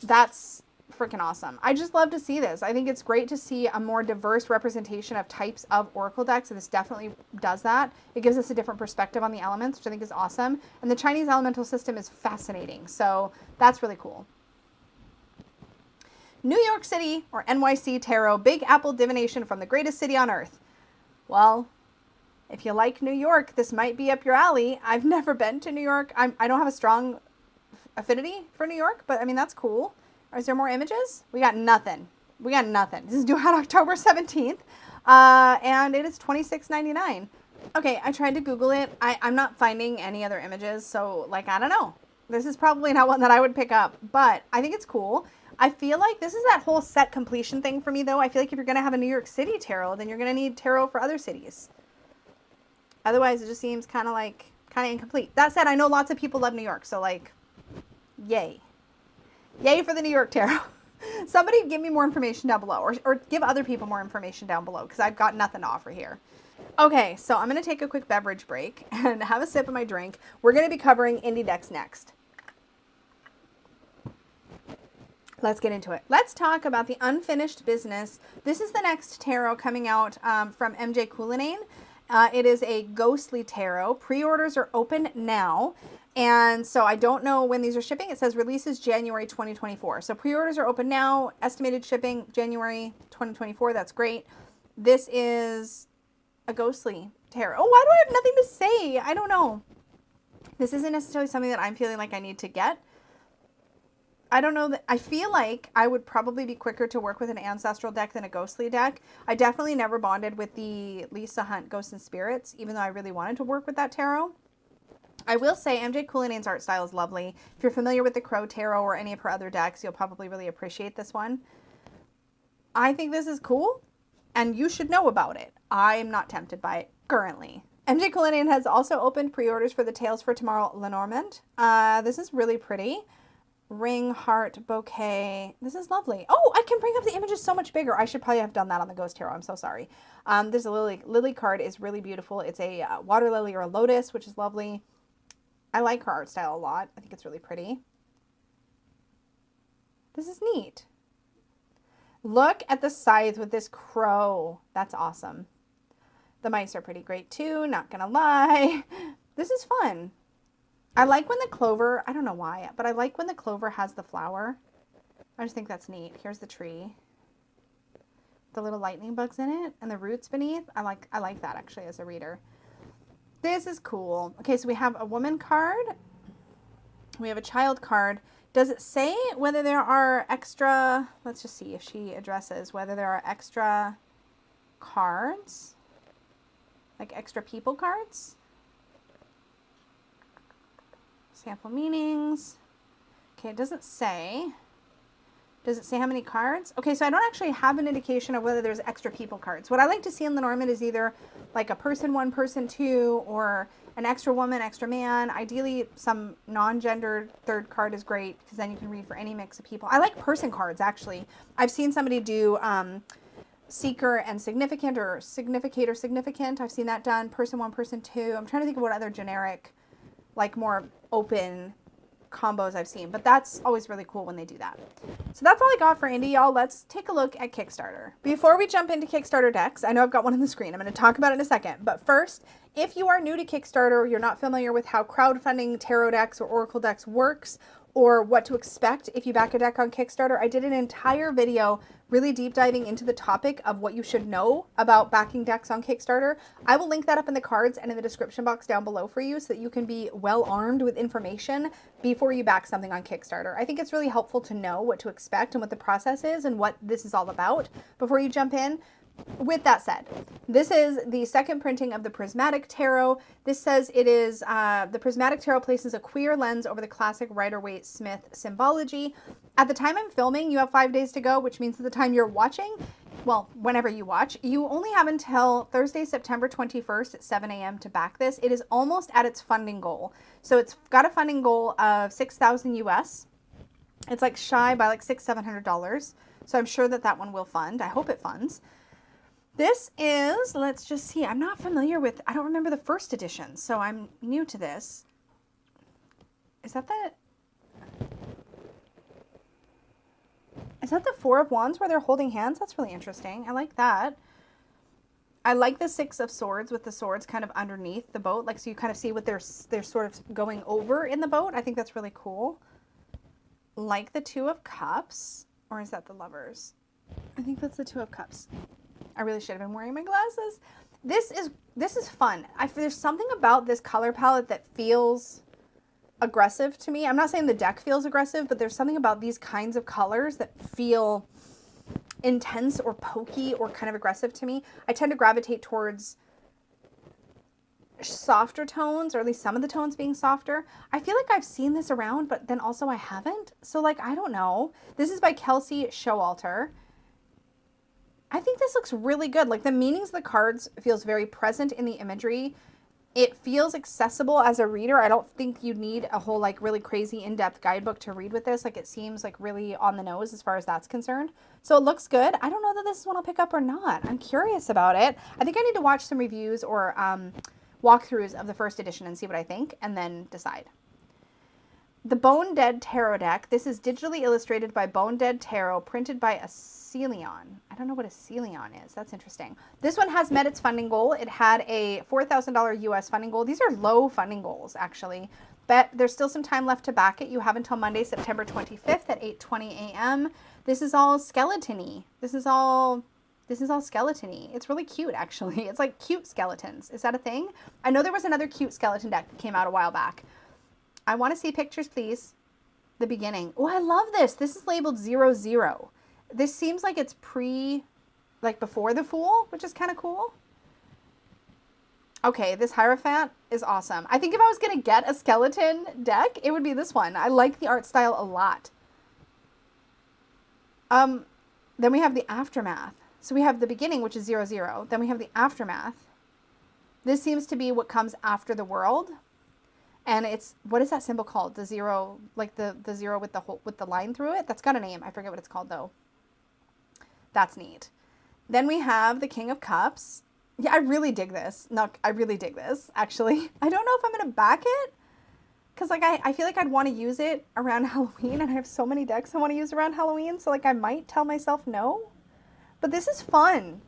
That's freaking awesome. I just love to see this. I think it's great to see a more diverse representation of types of Oracle decks, and this definitely does that. It gives us a different perspective on the elements, which I think is awesome. And the Chinese elemental system is fascinating. So that's really cool. New York City, or NYC Tarot, Big Apple Divination from the Greatest City on Earth. Well, if you like New York, this might be up your alley. I've never been to New York. I don't have a strong affinity for New York, but I mean, that's cool. Is there more images? We got nothing. We got nothing. This is due out October 17th, and it is $26.99. Okay, I tried to Google it. I'm not finding any other images, so, like, I don't know. This is probably not one that I would pick up, but I think it's cool. I feel like this is that whole set completion thing for me, though. I feel like if you're going to have a New York City tarot, then you're going to need tarot for other cities. Otherwise, it just seems kind of incomplete. That said, I know lots of people love New York, so, like, yay. Yay for the New York tarot. Somebody give me more information down below, or give other people more information down below, because I've got nothing to offer here. Okay, so I'm going to take a quick beverage break and have a sip of my drink. We're going to be covering indie decks next. Let's get into it. Let's talk about the Unfinished Business. This is the next tarot coming out from MJ Cullinane. It is a ghostly tarot. Pre-orders are open now. And so I don't know when these are shipping. It says releases January 2024. So pre-orders are open now. Estimated shipping January 2024. That's great. This is a ghostly tarot. Oh, why do I have nothing to say? I don't know. This isn't necessarily something that I'm feeling like I need to get. I don't know that I feel like I would probably be quicker to work with an ancestral deck than a ghostly deck. I definitely never bonded with the Lisa Hunt Ghosts and Spirits, even though I really wanted to work with that tarot. I will say MJ Cullinane's art style is lovely. If you're familiar with the Crow Tarot or any of her other decks, you'll probably really appreciate this one. I think this is cool, and you should know about it. I'm not tempted by it currently. MJ Cullinane has also opened pre-orders for the Tales for Tomorrow Lenormand. This is really pretty. Ring, heart, bouquet. This is lovely. Oh, I can bring up the images so much bigger. I should probably have done that on the Ghost Tarot. I'm so sorry. This lily card is really beautiful. It's a water lily or a lotus, which is lovely. I like her art style a lot. I think it's really pretty. This is neat. Look at the scythe with this crow. That's awesome. The mice are pretty great too, not gonna lie. This is fun. I like when the clover, I don't know why, but I like when the clover has the flower. I just think that's neat. Here's the tree. The little lightning bugs in it and the roots beneath. I like that actually as a reader. This is cool. Okay, so we have a woman card. We have a child card. Does it say whether there are extra, let's just see if she addresses whether there are extra cards, like extra people cards? Sample meanings. Okay, it doesn't say. Does it say how many cards? Okay, so I don't actually have an indication of whether there's extra people cards. What I like to see in Lenormand is either like a person one, person two, or an extra woman, extra man. Ideally, some non-gendered third card is great because then you can read for any mix of people. I like person cards, actually. I've seen somebody do seeker and significant, or significate or significant. I've seen that done. Person one, person two. I'm trying to think of what other generic, like more open combos I've seen, but that's always really cool when they do that. So that's all I got for indie, y'all. Let's take a look at Kickstarter. Before we jump into Kickstarter decks, I know I've got one on the screen. I'm going to talk about it in a second, but first, if you are new to Kickstarter, you're not familiar with how crowdfunding tarot decks or oracle decks works, or what to expect if you back a deck on Kickstarter, I did an entire video really deep diving into the topic of what you should know about backing decks on Kickstarter. I will link that up in the cards and in the description box down below for you so that you can be well armed with information before you back something on Kickstarter. I think it's really helpful to know what to expect and what the process is and what this is all about before you jump in. With that said, this is the second printing of the Prismatic Tarot. This says it is, the Prismatic Tarot places a queer lens over the classic Rider-Waite-Smith symbology. At the time I'm filming, you have 5 days to go, which means at the time you're watching, well, whenever you watch, you only have until Thursday, September 21st at 7 a.m. to back this. It is almost at its funding goal. So it's got a funding goal of $6,000 US. It's like shy by like $600-700. So I'm sure that that one will fund. I hope it funds. This is, let's just see, I'm not familiar with, I don't remember the first edition, so I'm new to this. Is that the Four of Wands where they're holding hands? That's really interesting. I like that. I like the Six of Swords with the swords kind of underneath the boat, like so you kind of see what they're sort of going over in the boat. I think that's really cool. Like the Two of Cups, or is that the Lovers? I think that's the Two of Cups. I really should have been wearing my glasses. This is fun. There's something about this color palette that feels aggressive to me. I'm not saying the deck feels aggressive, but there's something about these kinds of colors that feel intense or pokey or kind of aggressive to me. I tend to gravitate towards softer tones, or at least some of the tones being softer. I feel like I've seen this around, but then also I haven't. So like, I don't know. This is by Kelsey Showalter. I think this looks really good. Like the meanings of the cards feels very present in the imagery. It feels accessible as a reader. I don't think you need a whole like really crazy in-depth guidebook to read with this. Like it seems like really on the nose as far as that's concerned. So it looks good. I don't know that this is one I'll pick up or not. I'm curious about it. I think I need to watch some reviews or walkthroughs of the first edition and see what I think and then decide. The Bone Dead Tarot deck. This is digitally illustrated by Bone Dead Tarot, printed by Acelion. I don't know what Acelion is. That's interesting. This one has met its funding goal. It had a $4,000 US funding goal. These are low funding goals, actually. But there's still some time left to back it. You have until Monday, September 25th at 8:20 a.m. This is all skeleton-y. This is all skeleton-y. It's really cute, actually. It's like cute skeletons. Is that a thing? I know there was another cute skeleton deck that came out a while back. I want to see pictures, please. The beginning. Oh, I love this. This is labeled 00. This seems like it's before the Fool, which is kind of cool. Okay, this Hierophant is awesome. I think if I was going to get a skeleton deck, it would be this one. I like the art style a lot. Then we have the Aftermath. So we have the beginning, which is 00. Then we have the Aftermath. This seems to be what comes after the world. And it's, what is that symbol called? The 0, like the 0 with the line through it? That's got a name. I forget what it's called though. That's neat. Then we have the King of Cups. Yeah, I really dig this. No, I really dig this, actually. I don't know if I'm going to back it. Because like I feel like I'd want to use it around Halloween. And I have so many decks I want to use around Halloween. So like I might tell myself no. But this is fun.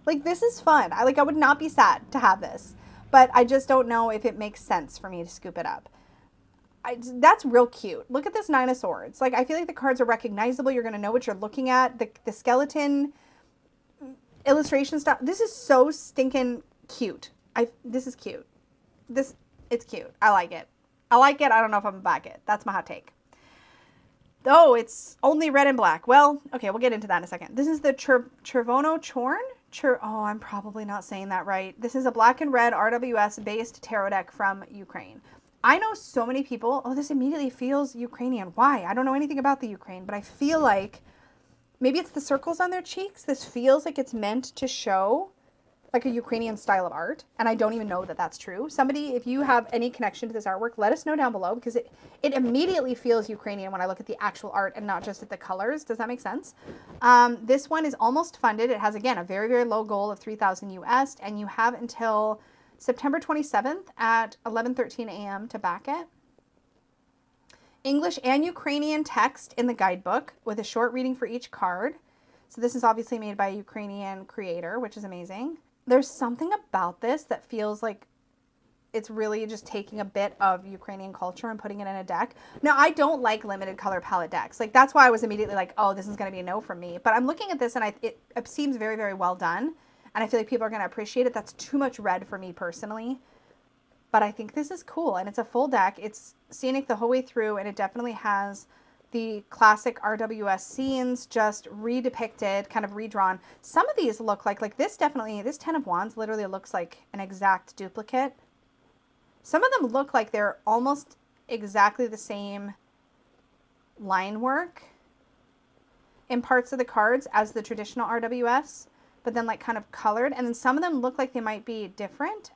Like this is fun. I would not be sad to have this. But I just don't know if it makes sense for me to scoop it up. That's real cute. Look at this Nine of Swords. Like, I feel like the cards are recognizable. You're going to know what you're looking at. The skeleton illustration stuff. This is so stinking cute. This is cute. It's cute. I like it. I like it. I don't know if I'm going to back it. That's my hot take. Oh, it's only red and black. Well, okay, we'll get into that in a second. This is the Chervono Chorn. Oh, I'm probably not saying that right. This is a black and red RWS based tarot deck from Ukraine. I know so many people, oh, this immediately feels Ukrainian. Why? I don't know anything about the Ukraine, but I feel like maybe it's the circles on their cheeks. This feels like it's meant to show like a Ukrainian style of art. And I don't even know that that's true. Somebody, if you have any connection to this artwork, let us know down below because it immediately feels Ukrainian when I look at the actual art and not just at the colors. Does that make sense? This one is almost funded. It has, again, a very, very low goal of 3,000 US and you have until September 27th at 11:13 a.m. to back it. English and Ukrainian text in the guidebook with a short reading for each card. So this is obviously made by a Ukrainian creator, which is amazing. There's something about this that feels like it's really just taking a bit of Ukrainian culture and putting it in a deck. Now, I don't like limited color palette decks. Like, that's why I was immediately like, oh, this is going to be a no from me. But I'm looking at this and it seems very, very well done. And I feel like people are going to appreciate it. That's too much red for me personally. But I think this is cool. And it's a full deck. It's scenic the whole way through. And it definitely has the classic RWS scenes just redepicted, kind of redrawn. Some of these look like this definitely, this 10 of Wands literally looks like an exact duplicate. Some of them look like they're almost exactly the same line work in parts of the cards as the traditional RWS, but then like kind of colored. And then some of them look like they might be different.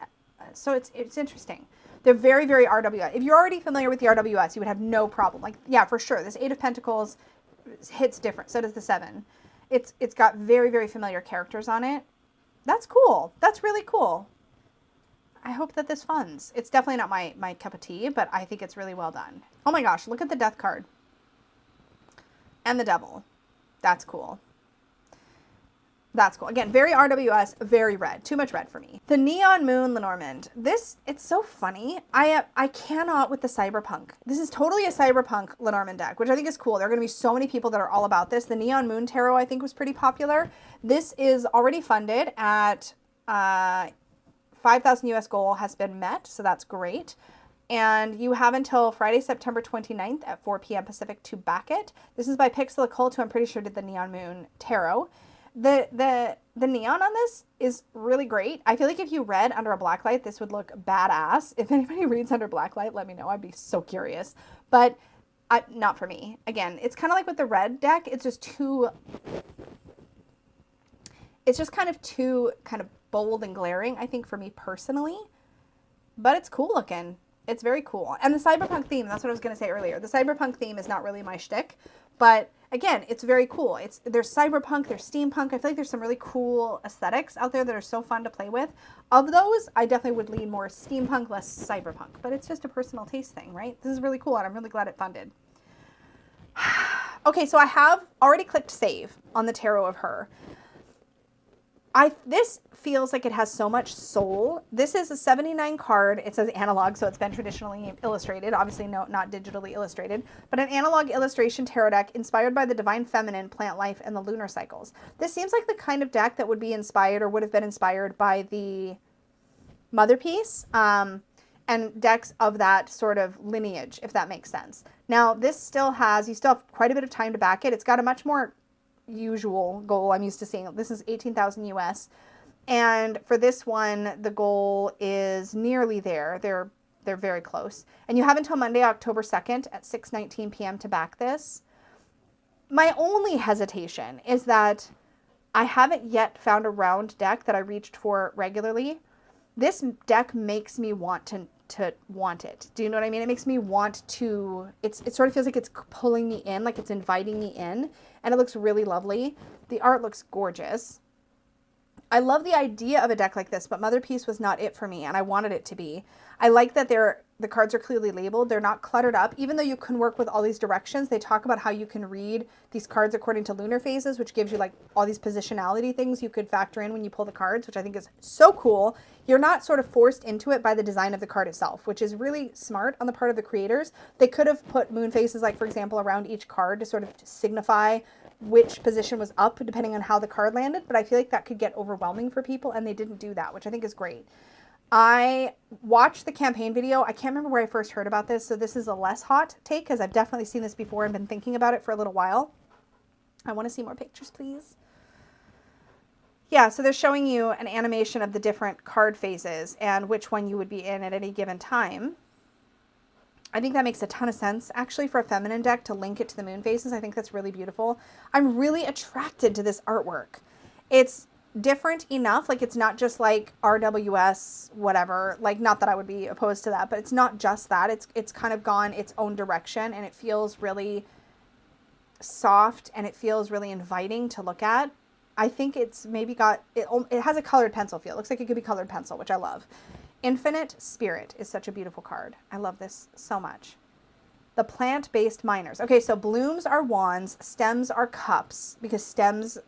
So it's interesting. They're very, very RWS. If you're already familiar with the RWS, you would have no problem. Like, yeah, for sure. This 8 of Pentacles hits different. So does the 7. It's got very, very familiar characters on it. That's cool. That's really cool. I hope that this funds. It's definitely not my cup of tea, but I think it's really well done. Oh my gosh, look at the Death card. And the Devil. That's cool. That's cool. Again, very RWS, very red. Too much red for me. The Neon Moon Lenormand. This, it's so funny. I cannot with the cyberpunk. This is totally a cyberpunk Lenormand deck, which I think is cool. There are going to be so many people that are all about this. The Neon Moon Tarot, I think, was pretty popular. This is already funded at 5,000 US goal has been met, so that's great. And you have until Friday, September 29th at 4 p.m. Pacific to back it. This is by Pixel Occult, who I'm pretty sure did the Neon Moon Tarot. The neon on this is really great. I feel like if you read under a black light, this would look badass. If anybody reads under black light, let me know. I'd be so curious. But not for me. Again, it's kind of like with the red deck. It's just too... It's just kind of too bold and glaring, I think, for me personally. but it's cool looking. It's very cool. And the cyberpunk theme, that's what I was going to say earlier. The cyberpunk theme is not really my shtick, but again, it's very cool. There's cyberpunk, there's steampunk. I feel like there's some really cool aesthetics out there that are so fun to play with. Of those, I definitely would lean more steampunk, less cyberpunk, but it's just a personal taste thing, right? This is really cool, and I'm really glad it funded. Okay, so I have already clicked save on the tarot of her. This feels like it has so much soul. This is a 79 card. It says analog, so it's been traditionally illustrated. Obviously, no, not digitally illustrated, but an analog illustration tarot deck inspired by the divine feminine, plant life, and the lunar cycles. This seems like the kind of deck that would be inspired or would have been inspired by the Mother Piece and decks of that sort of lineage, if that makes sense. Now, this still has, you still have quite a bit of time to back it. It's got a much more usual goal I'm used to seeing. This is 18,000 US. And for this one, the goal is nearly there. They're very close. And you have until Monday, October 2nd at 6:19 p.m. to back this. My only hesitation is that I haven't yet found a round deck that I reached for regularly. This deck makes me want to want it. Do you know what I mean? It makes me want to, it sort of feels like it's pulling me in, like it's inviting me in, and it looks really lovely. The art looks gorgeous. I love the idea of a deck like this, but Mother Piece was not it for me, and I wanted it to be. I like that the cards are clearly labeled. They're not cluttered up. Even though you can work with all these directions, they talk about how you can read these cards according to lunar phases, which gives you like all these positionality things you could factor in when you pull the cards, which I think is so cool. You're not sort of forced into it by the design of the card itself, which is really smart on the part of the creators. They could have put moon phases, like for example, around each card to sort of signify which position was up depending on how the card landed, but I feel like that could get overwhelming for people, and they didn't do that, which I think is great. I watched the campaign video. I can't remember where I first heard about this, so this is a less hot take because I've definitely seen this before and been thinking about it for a little while. I want to see more pictures, please. Yeah, so they're showing you an animation of the different card phases and which one you would be in at any given time. I think that makes a ton of sense, actually, for a feminine deck to link it to the moon phases. I think that's really beautiful. I'm really attracted to this artwork. It's different enough, like it's not just like RWS, whatever, like not that I would be opposed to that, but it's not just that. It's kind of gone its own direction, and it feels really soft, and it feels really inviting to look at. I think it's maybe got, it has a colored pencil feel. It looks like it could be colored pencil, which I love. Infinite Spirit is such a beautiful card. I love this so much. The plant-based miners. Okay, so blooms are wands, stems are cups, because stems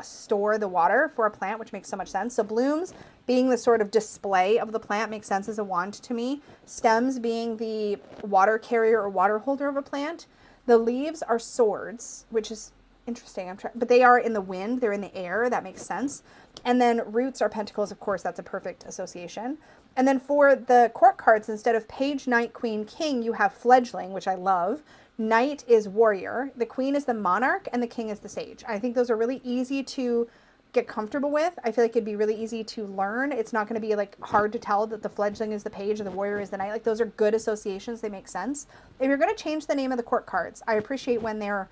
store the water for a plant, which makes so much sense. So blooms being the sort of display of the plant makes sense as a wand to me. Stems being the water carrier or water holder of a plant. The leaves are swords, which is interesting. But they are in the wind. They're in the air. That makes sense. And then roots are pentacles. Of course, that's a perfect association. And then for the court cards, instead of page, knight, queen, king, you have fledgling, which I love. Knight is warrior. The queen is the monarch, and the king is the sage. I think those are really easy to get comfortable with. I feel like it'd be really easy to learn. It's not going to be like hard to tell that the fledgling is the page and the warrior is the knight. Like those are good associations. They make sense. If you're going to change the name of the court cards, I appreciate when they're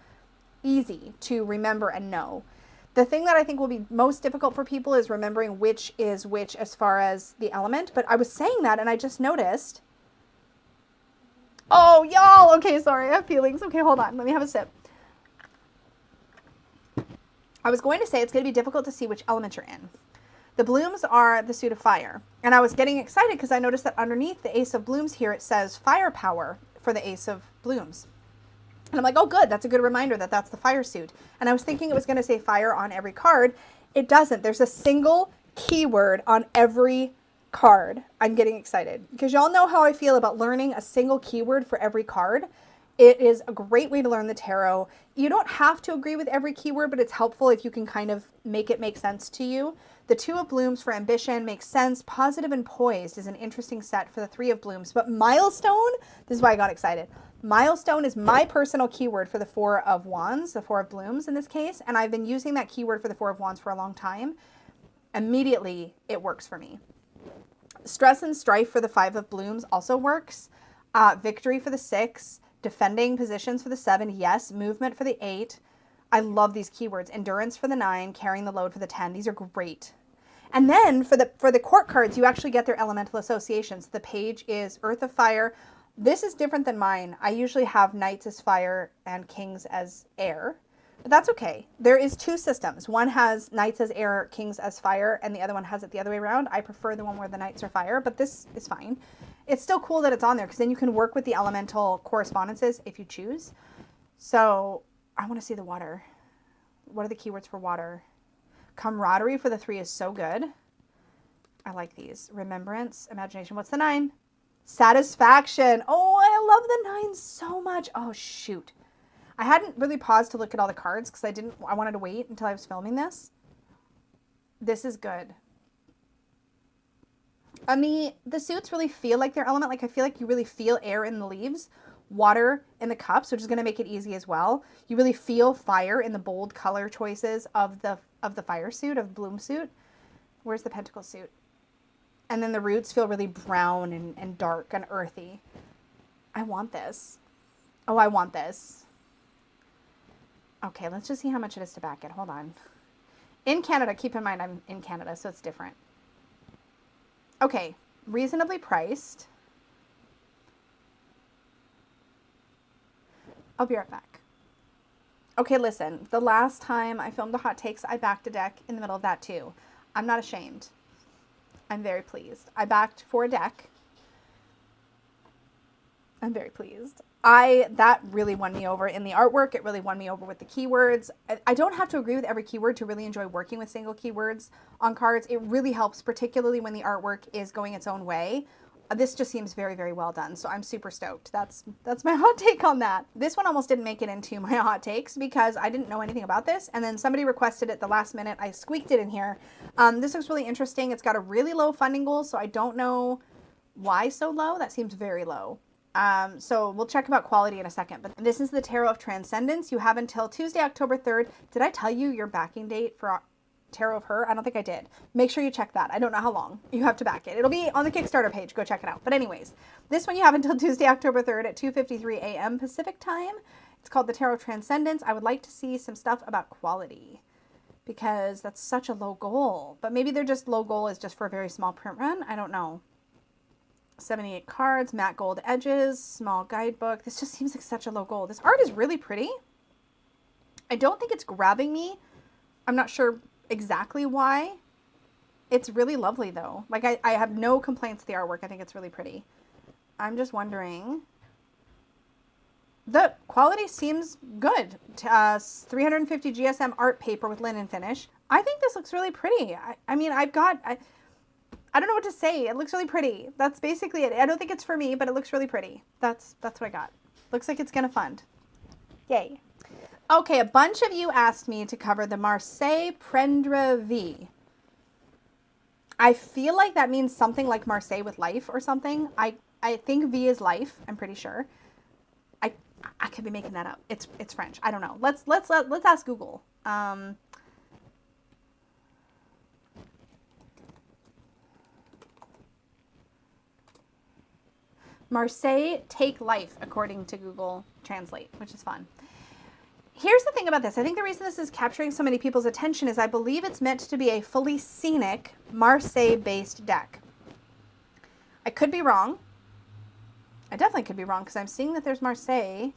easy to remember and know. The thing that I think will be most difficult for people is remembering which is which as far as the element. But I was saying that and I just noticed. Oh, y'all. Okay, sorry. I have feelings. Okay, hold on. Let me have a sip. I was going to say it's going to be difficult to see which element you're in. The blooms are the suit of fire. And I was getting excited because I noticed that underneath the Ace of Blooms here, it says firepower for the Ace of Blooms. And I'm like, oh, good. That's a good reminder that that's the fire suit. And I was thinking it was going to say fire on every card. It doesn't. There's a single keyword on every card. I'm getting excited because y'all know how I feel about learning a single keyword for every card. It is a great way to learn the tarot. You don't have to agree with every keyword, but it's helpful if you can kind of make it make sense to you. The Two of Blooms for ambition makes sense. Positive and poised is an interesting set for the Three of Blooms. But milestone, this is why I got excited. Milestone is my personal keyword for the Four of Wands, the Four of Blooms in this case. And I've been using that keyword for the Four of Wands for a long time. Immediately, it works for me. Stress and strife for the Five of Blooms also works. Victory for the 6. Defending positions for the 7. Yes. Movement for the 8. I love these keywords. Endurance for the 9. Carrying the load for the 10. These are great. And then for the court cards, you actually get their elemental associations. The page is Earth of Fire. This is different than mine. I usually have knights as fire and kings as air. But that's okay. There is two systems. One has knights as air, kings as fire, and the other one has it the other way around. I prefer the one where the knights are fire, but this is fine. It's still cool that it's on there because then you can work with the elemental correspondences if you choose. So I want to see the water. What are the keywords for water? Camaraderie for the 3 is so good. I like these. Remembrance, imagination. What's the 9? Satisfaction. Oh, I love the 9 so much. Oh, shoot. I hadn't really paused to look at all the cards because I wanted to wait until I was filming this. This is good. The suits really feel like their element. Like I feel like you really feel air in the leaves, water in the cups, which is going to make it easy as well. You really feel fire in the bold color choices of the fire suit, of Bloom suit. Where's the pentacle suit? And then the roots feel really brown and dark and earthy. I want this. Oh, I want this. Okay, let's just see how much it is to back it. Hold on. In Canada, keep in mind I'm in Canada, so it's different. Okay, reasonably priced. I'll be right back. Okay, listen, the last time I filmed the hot takes, I backed a deck in the middle of that too. I'm not ashamed. I'm very pleased. I backed for a deck. I'm very pleased. That really won me over in the artwork. It really won me over with the keywords. I don't have to agree with every keyword to really enjoy working with single keywords on cards. It really helps, particularly when the artwork is going its own way. This just seems very, very well done. So I'm super stoked. That's my hot take on that. This one almost didn't make it into my hot takes because I didn't know anything about this. And then somebody requested it the last minute. I squeaked it in here. This looks really interesting. It's got a really low funding goal. So I don't know why so low. That seems very low. So we'll check about quality in a second, but this is the Tarot of Transcendence. You have until Tuesday, October 3rd. Did I tell you your backing date for Tarot of Her? I don't think I did. Make sure you check that. I don't know how long you have to back it. It'll be on the Kickstarter page. Go check it out. But anyways, this one you have until Tuesday, October 3rd at 2:53 a.m. Pacific time. It's called the Tarot of Transcendence. I would like to see some stuff about quality because that's such a low goal, but maybe they're just low goal is just for a very small print run. I don't know. 78 cards, matte gold edges, small guidebook. This just seems like such a low goal. This art is really pretty. I don't think it's grabbing me. I'm not sure exactly why. It's really lovely though. Like I have no complaints with the artwork. I think it's really pretty. I'm just wondering. The quality seems good. 350 GSM art paper with linen finish. I think this looks really pretty. I mean, I don't know what to say. It looks really pretty. That's basically it. I don't think it's for me, but it looks really pretty. That's what I got. Looks like it's going to fund. Yay. Okay, a bunch of you asked me to cover the Marseille Prendre Vie. I feel like that means something like Marseille with life or something. I think V is life, I'm pretty sure. I could be making that up. It's French. I don't know. Let's ask Google. Marseille take life, according to Google Translate, which is fun. Here's the thing about this. I think the reason this is capturing so many people's attention is I believe it's meant to be a fully scenic Marseille-based deck. I could be wrong. I definitely could be wrong because I'm seeing that there's Marseille,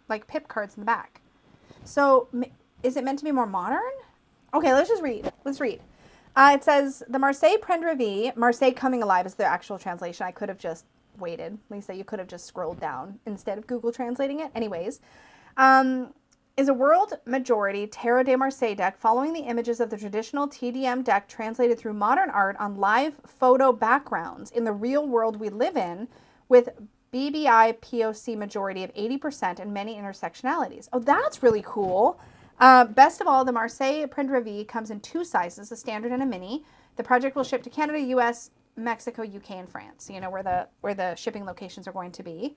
like pip cards in the back. So is it meant to be more modern? Okay, let's just read. Let's read. It says, the Marseille Prendre Vie, Marseille Coming Alive is the actual translation. I could have just waited. Lisa, you could have just scrolled down instead of Google translating it. Anyways, is a world majority Tarot de Marseille deck following the images of the traditional TDM deck translated through modern art on live photo backgrounds in the real world we live in with BBI POC majority of 80% and many intersectionalities. Oh, that's really cool. Best of all, the Marseille Prendre Vie comes in 2 sizes, a standard and a mini. The project will ship to Canada, US, Mexico, UK, and France, you know, where the shipping locations are going to be.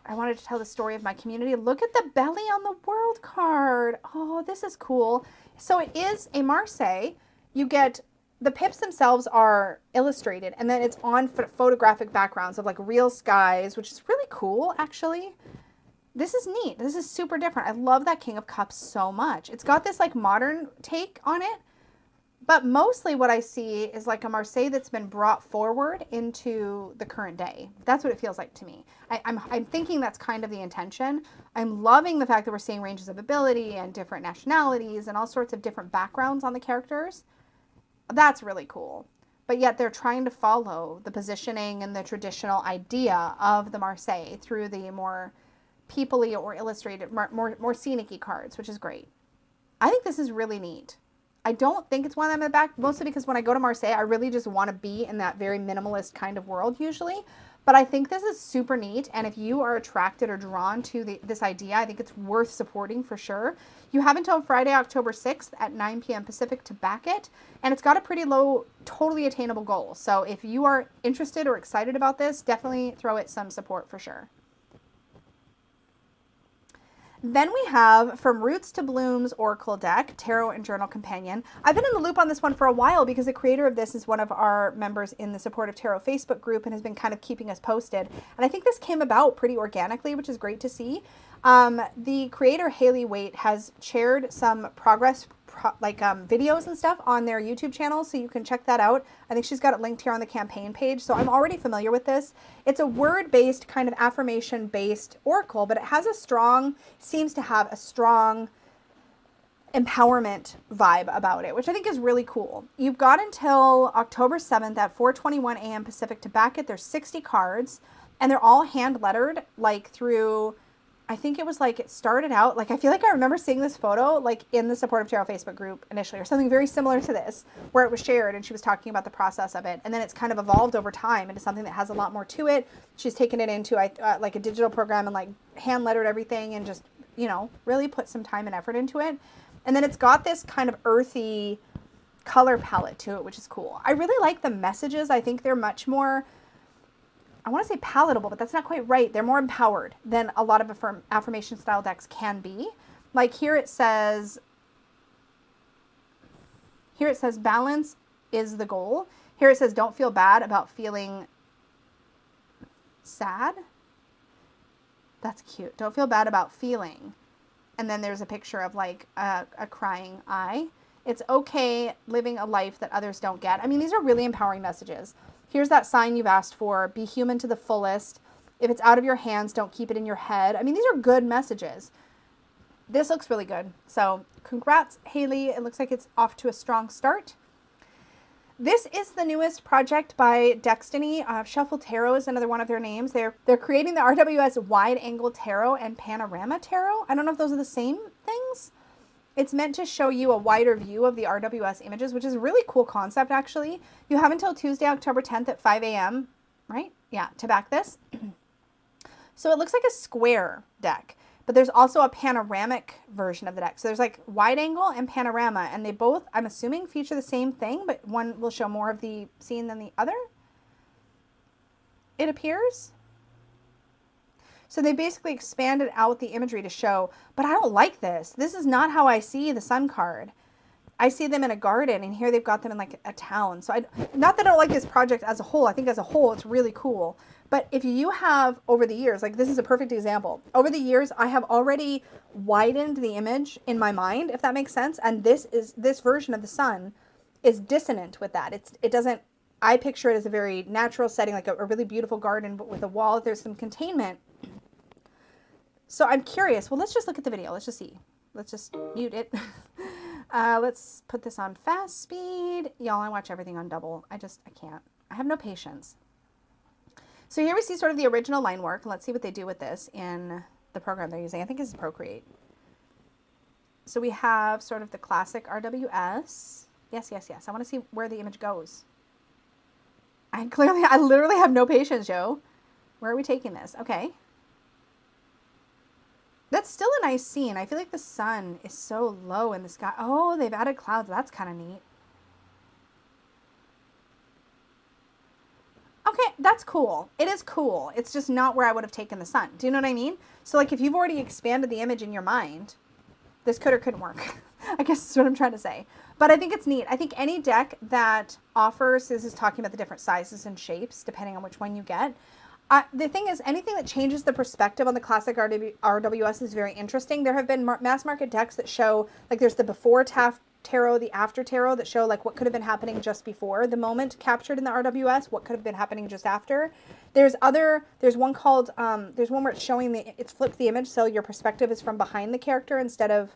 I wanted to tell the story of my community. Look at the belly on the world card. Oh, this is cool. So it is a Marseille. You get, the pips themselves are illustrated, and then it's on photographic backgrounds of like real skies, which is really cool, actually. This is neat. This is super different. I love that King of Cups so much. It's got this like modern take on it, But mostly what I see is like a Marseille that's been brought forward into the current day. That's what it feels like to me. I'm thinking that's kind of the intention. I'm loving the fact that we're seeing ranges of ability and different nationalities and all sorts of different backgrounds on the characters. That's really cool. But yet they're trying to follow the positioning and the traditional idea of the Marseille through the more people-y or illustrated, more scenic-y cards, which is great. I think this is really neat. I don't think it's one I'm in the back, mostly because when I go to Marseille, I really just want to be in that very minimalist kind of world usually. But I think this is super neat. And if you are attracted or drawn to this idea, I think it's worth supporting for sure. You have until Friday, October 6th at 9 p.m. Pacific to back it. And it's got a pretty low, totally attainable goal. So if you are interested or excited about this, definitely throw it some support for sure. Then we have From Roots to Blooms Oracle Deck, Tarot and Journal Companion. I've been in the loop on this one for a while because the creator of this is one of our members in the Supportive Tarot Facebook group and has been kind of keeping us posted. And I think this came about pretty organically, which is great to see. The creator, Haley Waite, has shared some progress videos and stuff on their YouTube channel, so you can check that out. I think she's got it linked here on the campaign page, so I'm already familiar with this. It's a word-based, kind of affirmation-based oracle, but it has seems to have a strong empowerment vibe about it, which I think is really cool. You've got until October 7th at 4:21 a.m. Pacific to back it. There's 60 cards, and they're all hand-lettered, like through... I think it was like, it started out, like I feel like I remember seeing this photo like in the Supportive Tarot Facebook group initially, or something very similar to this, where it was shared and she was talking about the process of it. And then it's kind of evolved over time into something that has a lot more to it. She's taken it into like a digital program and like hand lettered everything and just, you know, really put some time and effort into it. And then it's got this kind of earthy color palette to it, which is cool. I really like the messages. I think they're much more... I want to say palatable, but that's not quite right. They're more empowered than a lot of affirmation style decks can be. Like here it says balance is the goal. Here it says don't feel bad about feeling sad. That's cute. Don't feel bad about feeling. And then there's a picture of like a crying eye. It's okay living a life that others don't get. I mean, these are really empowering messages. Here's that sign you've asked for. Be human to the fullest. If it's out of your hands, don't keep it in your head. I mean, these are good messages. This looks really good. So congrats, Haley. It looks like it's off to a strong start. This is the newest project by Destiny. Shuffle Tarot is another one of their names. They're creating the RWS Wide Angle Tarot and Panorama Tarot. I don't know if those are the same things. It's meant to show you a wider view of the RWS images, which is a really cool concept, actually. You have until Tuesday, October 10th at 5 a.m., right? Yeah, to back this. So it looks like a square deck, but there's also a panoramic version of the deck. So there's like wide angle and panorama, and they both, I'm assuming, feature the same thing, but one will show more of the scene than the other, it appears. So they basically expanded out the imagery to show, but I don't like this. This is not how I see the sun card. I see them in a garden, and here they've got them in like a town. So not that I don't like this project as a whole. I think as a whole, it's really cool. But if you have, over the years, like this is a perfect example. Over the years, I have already widened the image in my mind, if that makes sense. And this version of the sun is dissonant with that. It doesn't, I picture it as a very natural setting, like a really beautiful garden, but with a wall. There's some containment. So I'm curious. Well, let's just look at the video. Let's just see. Let's just mute it. Let's put this on fast speed. Y'all, I watch everything on double. I can't. I have no patience. So here we see sort of the original line work. Let's see what they do with this in the program they're using. I think this is Procreate. So we have sort of the classic RWS. Yes, yes, yes. I want to see where the image goes. I literally have no patience, Joe. Where are we taking this? Okay. That's still a nice scene. I feel like the sun is so low in the sky. Oh, they've added clouds. That's kind of neat. Okay, that's cool. It is cool. It's just not where I would have taken the sun. Do you know what I mean? So like if you've already expanded the image in your mind, this could or couldn't work. I guess that's what I'm trying to say. But I think it's neat. I think any deck that offers, this is talking about the different sizes and shapes, depending on which one you get. The thing is, anything that changes the perspective on the classic RWS is very interesting. There have been mass market decks that show, like there's the before tarot, the after tarot that show like what could have been happening just before the moment captured in the RWS, what could have been happening just after. There's one called, there's one where it's showing it's flipped the image so your perspective is from behind the character instead of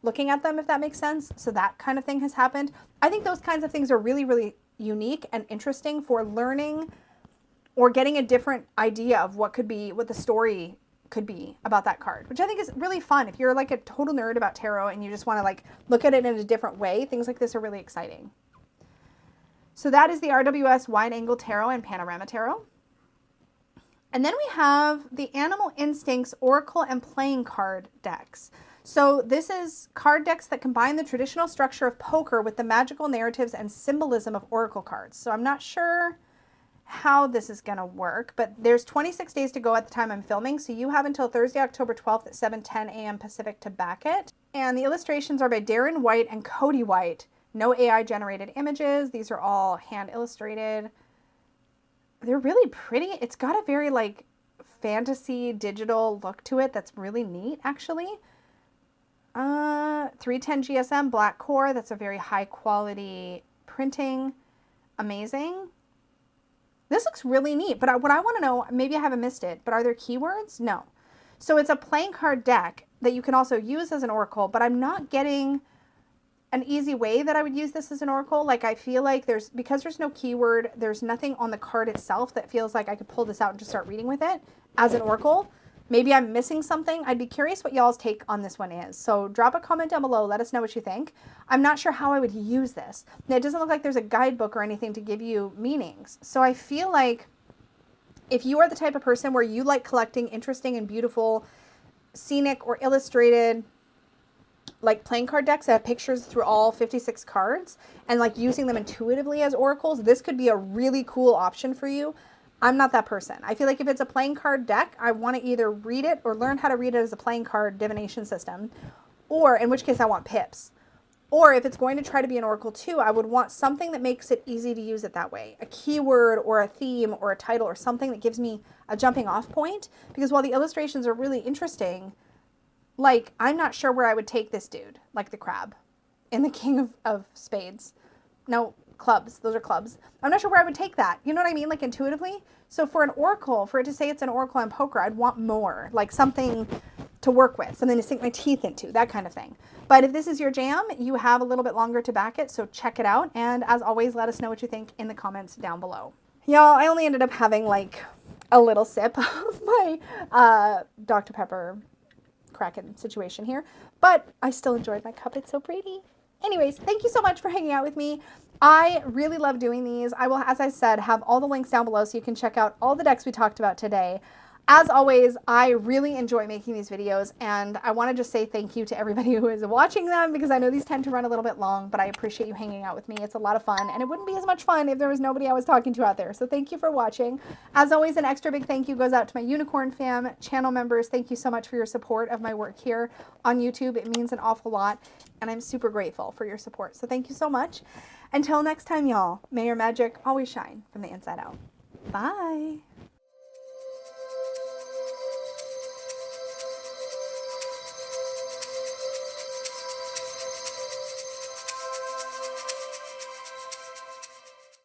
looking at them, if that makes sense. So that kind of thing has happened. I think those kinds of things are really, really unique and interesting for learning or getting a different idea of what the story could be about that card, which I think is really fun. If you're like a total nerd about tarot and you just want to like look at it in a different way, things like this are really exciting. So that is the RWS Wide Angle Tarot and Panorama Tarot. And then we have the Animal Instincts Oracle and Playing Card decks. So this is card decks that combine the traditional structure of poker with the magical narratives and symbolism of oracle cards. So I'm not sure how this is going to work, but there's 26 days to go at the time I'm filming, so you have until Thursday, October 12th at 7:10 a.m. Pacific to back it. And the illustrations are by Darren White and Cody White. No AI generated images. These are all hand illustrated. They're really pretty. It's got a very like fantasy digital look to it that's really neat, actually. 310 GSM black core. That's a very high quality printing. Amazing. This looks really neat, but what I want to know, maybe I haven't missed it, but are there keywords? No. So it's a playing card deck that you can also use as an oracle, but I'm not getting an easy way that I would use this as an oracle. Like I feel like because there's no keyword, there's nothing on the card itself that feels like I could pull this out and just start reading with it as an oracle. Maybe I'm missing something. I'd be curious what y'all's take on this one is. So drop a comment down below. Let us know what you think. I'm not sure how I would use this. Now, it doesn't look like there's a guidebook or anything to give you meanings. So I feel like if you are the type of person where you like collecting interesting and beautiful scenic or illustrated like playing card decks that have pictures through all 56 cards and like using them intuitively as oracles, this could be a really cool option for you. I'm not that person. I feel like if it's a playing card deck, I want to either read it or learn how to read it as a playing card divination system, or in which case I want pips. Or if it's going to try to be an oracle too, I would want something that makes it easy to use it that way. A keyword or a theme or a title or something that gives me a jumping off point. Because while the illustrations are really interesting, like I'm not sure where I would take this dude, like the crab in the King of Spades. No, clubs. Those are clubs. I'm not sure where I would take that. You know what I mean? Like intuitively. So for an oracle, for it to say it's an oracle on poker, I'd want more, like something to work with, something to sink my teeth into, that kind of thing. But if this is your jam, you have a little bit longer to back it. So check it out. And as always, let us know what you think in the comments down below. Y'all, I only ended up having like a little sip of my Dr. Pepper Kraken situation here, but I still enjoyed my cup. It's so pretty. Anyways, thank you so much for hanging out with me. I really love doing these. I will, as I said, have all the links down below so you can check out all the decks we talked about today. As always, I really enjoy making these videos, and I want to just say thank you to everybody who is watching them, because I know these tend to run a little bit long, but I appreciate you hanging out with me. It's a lot of fun, and it wouldn't be as much fun if there was nobody I was talking to out there. So thank you for watching. As always, an extra big thank you goes out to my Unicorn fam channel members. Thank you so much for your support of my work here on YouTube. It means an awful lot, and I'm super grateful for your support. So thank you so much. Until next time, y'all, may your magic always shine from the inside out. Bye.